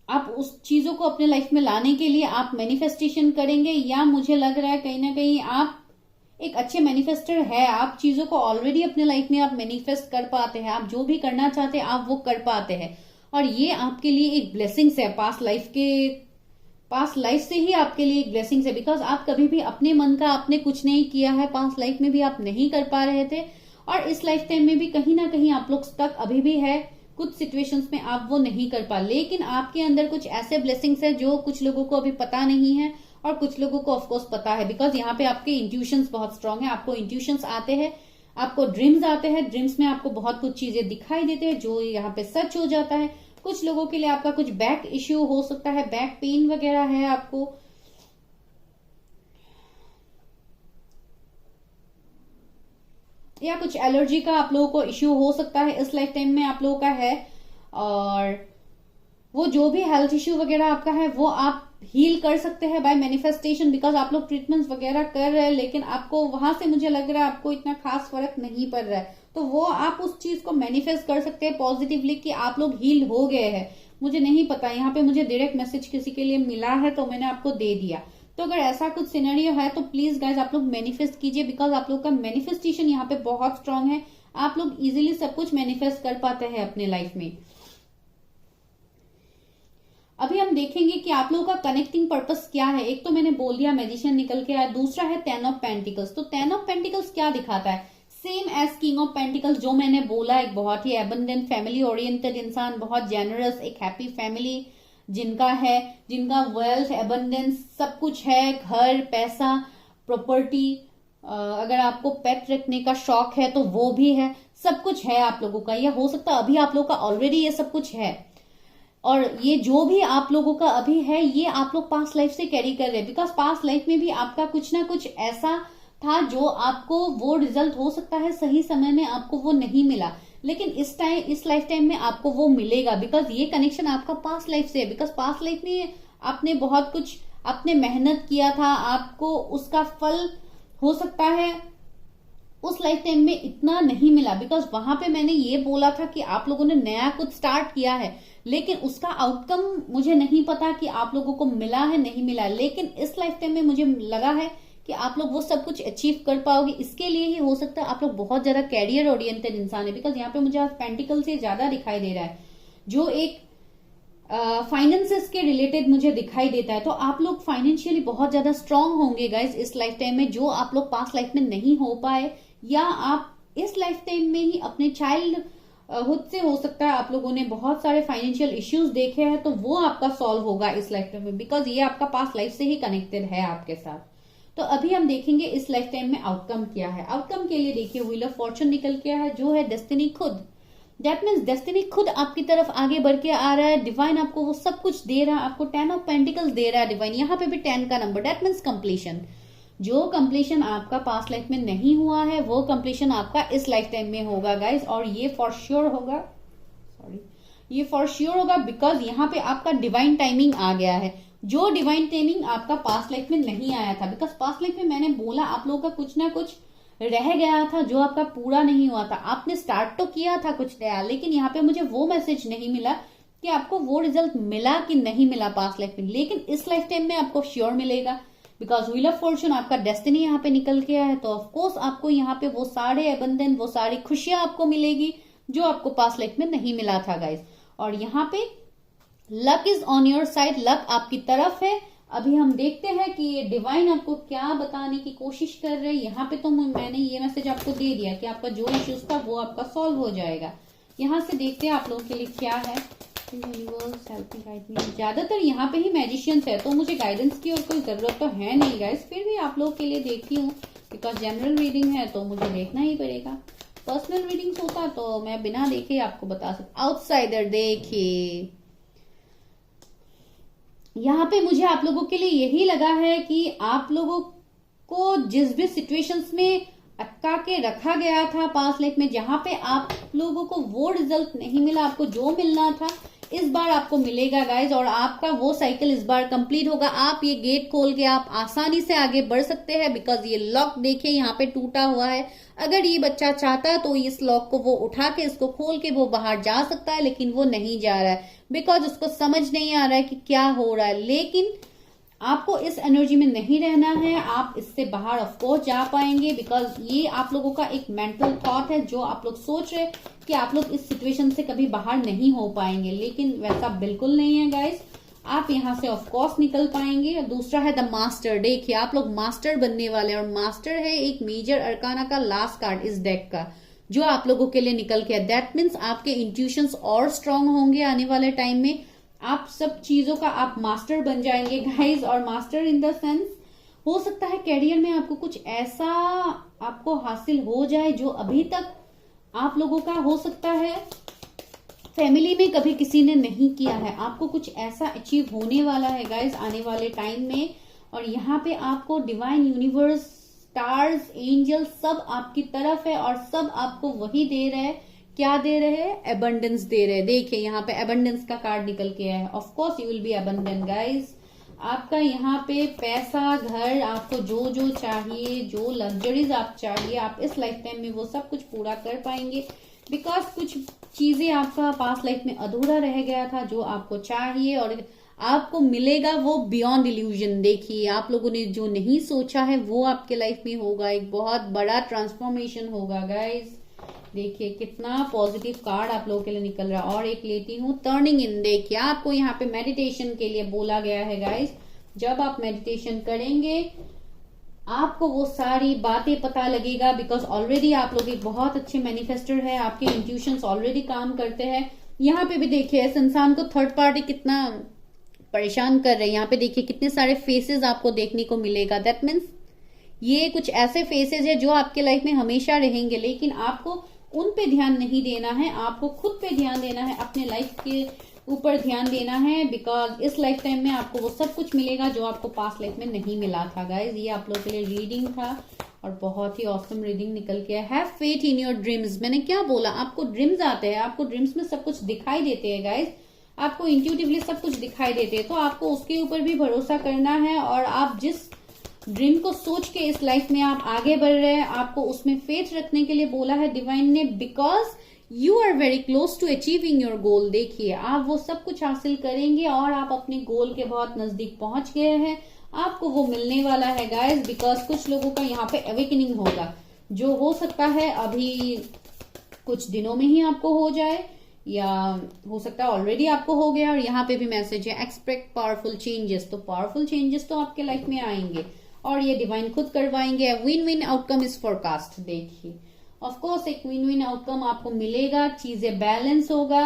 आप उस चीजों को अपने लाइफ में लाने के लिए आप मैनिफेस्टेशन करेंगे, या मुझे लग रहा है कहीं ना कहीं आप एक अच्छे मैनिफेस्टर है, आप चीजों को ऑलरेडी अपने लाइफ में आप मैनिफेस्ट कर पाते हैं, आप जो भी करना चाहते हैं आप वो कर पाते हैं, और ये आपके लिए एक ब्लेसिंग्स है, पास्ट लाइफ से ही आपके लिए एक ब्लेसिंग्स है, बिकॉज आप कभी भी अपने मन का आपने कुछ नहीं किया है, पास्ट लाइफ में भी आप नहीं कर पा रहे थे, और इस लाइफ टाइम में भी कहीं ना कहीं आप लोग तक अभी भी है, कुछ सिचुएशंस में आप वो नहीं कर पा, लेकिन आपके अंदर कुछ ऐसे ब्लेसिंग्स है जो कुछ लोगों को अभी पता नहीं है और कुछ लोगों को ऑफकोर्स पता है, बिकॉज यहाँ पे आपके इंट्यूशंस बहुत स्ट्रांग है, आपको इंट्यूशंस आते हैं, आपको ड्रीम्स आते हैं, ड्रीम्स में आपको बहुत कुछ चीजें दिखाई देते हैं जो यहाँ पे सच हो जाता है। कुछ लोगों के लिए आपका कुछ बैक इश्यू हो सकता है, बैक पेन वगैरह है आपको, या कुछ एलर्जी का आप लोगों को इश्यू हो सकता है इस लाइफ टाइम में आप लोगों का है, और वो जो भी हेल्थ इश्यू वगैरह आपका है वो आप हील कर सकते हैं बाय मैनिफेस्टेशन, बिकॉज आप लोग ट्रीटमेंट्स वगैरह कर रहे हैं, लेकिन आपको वहां से मुझे लग रहा है आपको इतना खास फर्क नहीं पड़ रहा है, तो वो आप उस चीज को मैनिफेस्ट कर सकते हैं पॉजिटिवली कि आप लोग हील हो गए हैं। मुझे नहीं पता, यहाँ पे मुझे डायरेक्ट मैसेज किसी के लिए मिला है तो मैंने आपको दे दिया। तो अगर ऐसा कुछ सिनेरियो है तो प्लीज गाइज आप लोग मैनिफेस्ट कीजिए, बिकॉज आप लोग का मैनिफेस्टेशन यहाँ पे बहुत स्ट्रांग है, आप लोग इजिली सब कुछ मैनिफेस्ट कर पाते हैं अपने लाइफ में। अभी हम देखेंगे कि आप लोगों का कनेक्टिंग पर्पस क्या है। एक तो मैंने बोल दिया मैजिशियन निकल के आया, दूसरा है 10 ऑफ पेंटिकल्स। तो 10 ऑफ पेंटिकल्स क्या दिखाता है? Same as king of pentacles, जो मैंने बोला, एक बहुत ही एबंडेंट फैमिली ओरिएंटेड इंसान, बहुत जेनरस, एक हैप्पी फैमिली जिनका है, जिनका वेल्थ एबंडेंस सब कुछ है, घर, पैसा, प्रॉपर्टी, अगर आपको पेट रखने का शौक है तो वो भी है, सब कुछ है आप लोगों का। या हो सकता है अभी आप लोगों का ऑलरेडी ये सब कुछ है, और ये जो भी आप लोगों का अभी है ये आप लोग पास्ट लाइफ से कैरी कर रहे हैं, बिकॉज पास्ट लाइफ में भी आपका कुछ ना कुछ ऐसा था जो आपको वो रिजल्ट हो सकता है सही समय में आपको वो नहीं मिला, लेकिन इस लाइफ टाइम में आपको वो मिलेगा, बिकॉज ये कनेक्शन आपका पास्ट लाइफ से है। बिकॉज पास्ट लाइफ में आपने बहुत कुछ आपने मेहनत किया था, आपको उसका फल हो सकता है उस लाइफ टाइम में इतना नहीं मिला, बिकॉज वहां पे मैंने ये बोला था कि आप लोगों ने नया कुछ स्टार्ट किया है, लेकिन उसका आउटकम मुझे नहीं पता कि आप लोगों को मिला है नहीं मिला, लेकिन इस लाइफ टाइम में मुझे लगा है कि आप लोग वो सब कुछ अचीव कर पाओगे। इसके लिए ही हो सकता है आप लोग बहुत ज्यादा कैरियर ओरिएंटेड इंसान है, बिकॉज यहाँ पे मुझे आज पेंटिकल से ज्यादा दिखाई दे रहा है, जो एक फाइनेंसेस के रिलेटेड मुझे दिखाई देता है। तो आप लोग फाइनेंशियली बहुत ज्यादा स्ट्रांग होंगे गाइज इस लाइफ टाइम में, जो आप लोग पास्ट लाइफ में नहीं हो पाए, या आप इस लाइफ टाइम में ही अपने चाइल्ड खुद से हो सकता है आप लोगों ने बहुत सारे फाइनेंशियल इश्यूज देखे हैं, तो वो आपका सॉल्व होगा इस लाइफ टाइम में, बिकॉज ये आपका पास्ट लाइफ से ही कनेक्टेड है आपके साथ। तो अभी हम देखेंगे इस लाइफ टाइम में आउटकम क्या है। आउटकम के लिए देखिए व्हील ऑफ फॉर्चून निकल के है, जो है डेस्टिनी खुद। दैट मीन्स डेस्टिनी खुद आपकी तरफ आगे बढ़ के आ रहा है, डिवाइन आपको वो सब कुछ दे रहा है, आपको 10 ऑफ पेंटिकल्स दे रहा है डिवाइन, यहाँ पे भी 10 का नंबर, दैट मीन्स कंप्लीशन। जो कंप्लीशन आपका पास्ट लाइफ में नहीं हुआ है वो कंप्लीशन आपका इस लाइफ टाइम में होगा गाइज, और ये फॉर श्योर होगा, ये फॉर श्योर होगा बिकॉज यहाँ पे आपका डिवाइन टाइमिंग आ गया है, जो डिवाइन टाइमिंग आपका पास्ट लाइफ में नहीं आया था। बिकॉज पास्ट लाइफ में मैंने बोला आप लोगों का कुछ ना कुछ रह गया था जो आपका पूरा नहीं हुआ था, आपने स्टार्ट तो किया था कुछ नया, लेकिन यहाँ पे मुझे वो मैसेज नहीं मिला कि आपको वो रिजल्ट मिला कि नहीं मिला पास्ट लाइफ में, लेकिन इस लाइफ टाइम में आपको श्योर मिलेगा, बिकॉज व्हील ऑफ फॉर्चून आपका डेस्टिनी यहाँ पे निकल के आया है। तो ऑफकोर्स आपको यहाँ पे वो सारे एबंडेंट, वो सारी खुशियां आपको मिलेगी जो आपको पास्ट लाइफ में नहीं मिला था गाइज। और यहाँ पे luck is on your side, luck आपकी तरफ है। अभी हम देखते हैं कि ये डिवाइन आपको क्या बताने की कोशिश कर रहे हैं। यहाँ पे तो मैंने ये मैसेज आपको दे दिया कि आपका जो इश्यूज था वो आपका सॉल्व हो जाएगा। यहाँ से देखते हैं आप लोगों के लिए क्या है। ज्यादातर यहाँ पे ही मैजिशियंस है, तो मुझे गाइडेंस की और कोई जरूरत तो है नहीं गाइस, फिर भी आप लोगों के लिए देखती हूँ बिकॉज जनरल रीडिंग है तो मुझे देखना ही पड़ेगा। पर्सनल रीडिंग्स होता तो मैं बिना देखे आपको बता सकता। आउटसाइडर, देखिए यहाँ पे मुझे आप लोगों के लिए यही लगा है कि आप लोगों को जिस भी सिचुएशंस में अटका के रखा गया था पास्ट लाइफ में, जहां पे आप लोगों को वो रिजल्ट नहीं मिला, आपको जो मिलना था इस बार आपको मिलेगा गाइज, और आपका वो साइकिल इस बार कंप्लीट होगा। आप ये गेट खोल के आप आसानी से आगे बढ़ सकते हैं, बिकॉज ये लॉक देखिए यहाँ पे टूटा हुआ है। अगर ये बच्चा चाहता है तो इस लॉक को वो उठा के इसको खोल के वो बाहर जा सकता है, लेकिन वो नहीं जा रहा है बिकॉज उसको समझ नहीं आ रहा है कि क्या हो रहा है। लेकिन आपको इस एनर्जी में नहीं रहना है, आप इससे बाहर ऑफ कोर्स जा पाएंगे, बिकॉज ये आप लोगों का एक मेंटल थॉट है जो आप लोग सोच रहे कि आप लोग इस सिचुएशन से कभी बाहर नहीं हो पाएंगे, लेकिन वैसा बिल्कुल नहीं है गाइस, आप यहां से ऑफ कोर्स निकल पाएंगे। दूसरा है द मास्टर, देखिए आप लोग मास्टर बनने वाले हैं, और मास्टर है एक मेजर अरकाना का लास्ट कार्ड इस डेक का जो आप लोगों के लिए निकल के, दैट मीन्स आपके इंट्यूशंस और स्ट्रांग होंगे आने वाले टाइम में, आप सब चीजों का आप मास्टर बन जाएंगे गाइस। और मास्टर इन द सेंस हो सकता है कैरियर में आपको कुछ ऐसा आपको हासिल हो जाए जो अभी तक आप लोगों का हो सकता है फैमिली में कभी किसी ने नहीं किया है, आपको कुछ ऐसा अचीव होने वाला है गाइस आने वाले टाइम में। और यहाँ पे आपको डिवाइन यूनिवर्स, स्टार्स, एंजल सब आपकी तरफ है और सब आपको वही दे रहे हैं, क्या दे रहे हैं, एबंडेंस दे रहे हैं। देखिए यहाँ पे एबंडेंस का कार्ड निकल के आया है, of course you will be abundant guys. आपका यहाँ पे पैसा, घर, आपको जो जो चाहिए, जो लग्जरीज आप चाहिए, आप इस लाइफ टाइम में वो सब कुछ पूरा कर पाएंगे, बिकॉज कुछ चीजें आपका पास्ट लाइफ में अधूरा रह गया था जो आपको चाहिए और आपको मिलेगा वो बियॉन्ड इल्यूजन। देखिए आप लोगों ने जो नहीं सोचा है वो आपके लाइफ में होगा, एक बहुत बड़ा ट्रांसफॉर्मेशन होगा गाइस। देखिए कितना पॉजिटिव कार्ड आप लोगों के लिए निकल रहा है। और एक लेती हूँ टर्निंग इन, देखिए आपको यहाँ पे मेडिटेशन के लिए बोला गया है गाइस। जब आप मेडिटेशन करेंगे आपको वो सारी बातें पता लगेगा, बिकॉज ऑलरेडी आप लोग एक बहुत अच्छे मैनिफेस्टर है, आपके इंट्यूशंस ऑलरेडी काम करते हैं। यहाँ पे भी देखिए इस इंसान को थर्ड पार्टी कितना परेशान कर रहे हैं, यहाँ पे देखिए कितने सारे फेसेस आपको देखने को मिलेगा। दैट मीन्स ये कुछ ऐसे फेसेस है जो आपके लाइफ में हमेशा रहेंगे, लेकिन आपको उन पे ध्यान नहीं देना है, आपको खुद पे ध्यान देना है, अपने लाइफ के ऊपर ध्यान देना है, बिकॉज इस लाइफ टाइम में आपको वो सब कुछ मिलेगा जो आपको पास्ट लाइफ में नहीं मिला था गाइज। ये आप लोगों के लिए रीडिंग था और बहुत ही ऑसम रीडिंग निकल के have faith in your dreams. मैंने क्या बोला, आपको ड्रीम्स आते हैं, आपको ड्रीम्स में सब कुछ दिखाई देते हैं गाइज, आपको इंट्यूटिवली सब कुछ दिखाई देते हैं, तो आपको उसके ऊपर भी भरोसा करना है और आप जिस ड्रीम को सोच के इस लाइफ में आप आगे बढ़ रहे हैं आपको उसमें फेथ रखने के लिए बोला है डिवाइन ने, because you are very close to achieving your goal. देखिए आप वो सब कुछ हासिल करेंगे और आप अपने गोल के बहुत नजदीक पहुंच गए हैं, आपको वो मिलने वाला है गाइस, बिकॉज कुछ लोगों का यहाँ पे अवेकनिंग होगा जो हो सकता है अभी कुछ दिनों में ही आपको हो जाए या हो सकता है ऑलरेडी आपको हो गया। और यहाँ पे भी मैसेज है एक्सपेक्ट पावरफुल चेंजेस, तो पावरफुल चेंजेस तो आपके लाइफ में आएंगे और ये डिवाइन खुद करवाएंगे। Win win outcome is forecast, देखिए ऑफ कोर्स एक विन विन आउटकम आपको मिलेगा, चीजें बैलेंस होगा,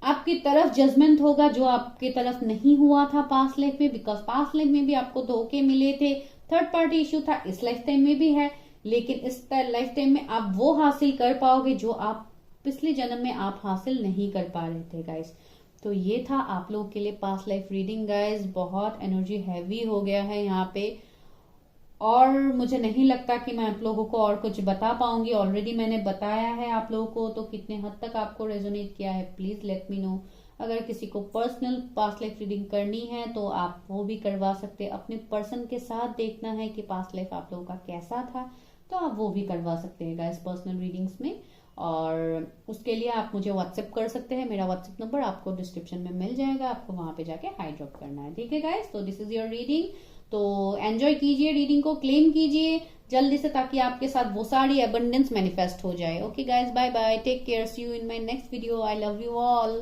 आपकी तरफ जजमेंट होगा जो आपकी तरफ नहीं हुआ था पास्ट लाइफ में, बिकॉज पास्ट लाइफ में भी आपको धोखे मिले थे, थर्ड पार्टी इश्यू था, इस लाइफ टाइम में भी है, लेकिन इस लाइफ टाइम में आप वो हासिल कर पाओगे जो आप पिछले जन्म में आप हासिल नहीं कर पा रहे थे गाइस। तो ये था आप लोगों के लिए पास्ट लाइफ रीडिंग गाइस। बहुत एनर्जी हैवी हो गया है यहाँ पे और मुझे नहीं लगता कि मैं आप लोगों को और कुछ बता पाऊंगी, ऑलरेडी मैंने बताया है आप लोगों को, तो कितने हद तक आपको रेजोनेट किया है प्लीज लेट मी नो। अगर किसी को पर्सनल पास्ट लाइफ रीडिंग करनी है तो आप वो भी करवा सकते हैं, अपने पर्सन के साथ देखना है कि पास्ट लाइफ आप लोगों का कैसा था तो आप वो भी करवा सकते हैं गाइस पर्सनल रीडिंग्स में। और उसके लिए आप मुझे व्हाट्सएप कर सकते हैं, मेरा व्हाट्सएप नंबर आपको डिस्क्रिप्शन में मिल जाएगा, आपको वहां पे जाके हाई ड्रॉप करना है, ठीक है गाइस। तो दिस इज योर रीडिंग, तो एंजॉय कीजिए रीडिंग को, क्लेम कीजिए जल्दी से ताकि आपके साथ वो सारी एबंडेंस मैनिफेस्ट हो जाए। Okay guys, bye bye, take care, see you in my next video, I love you all.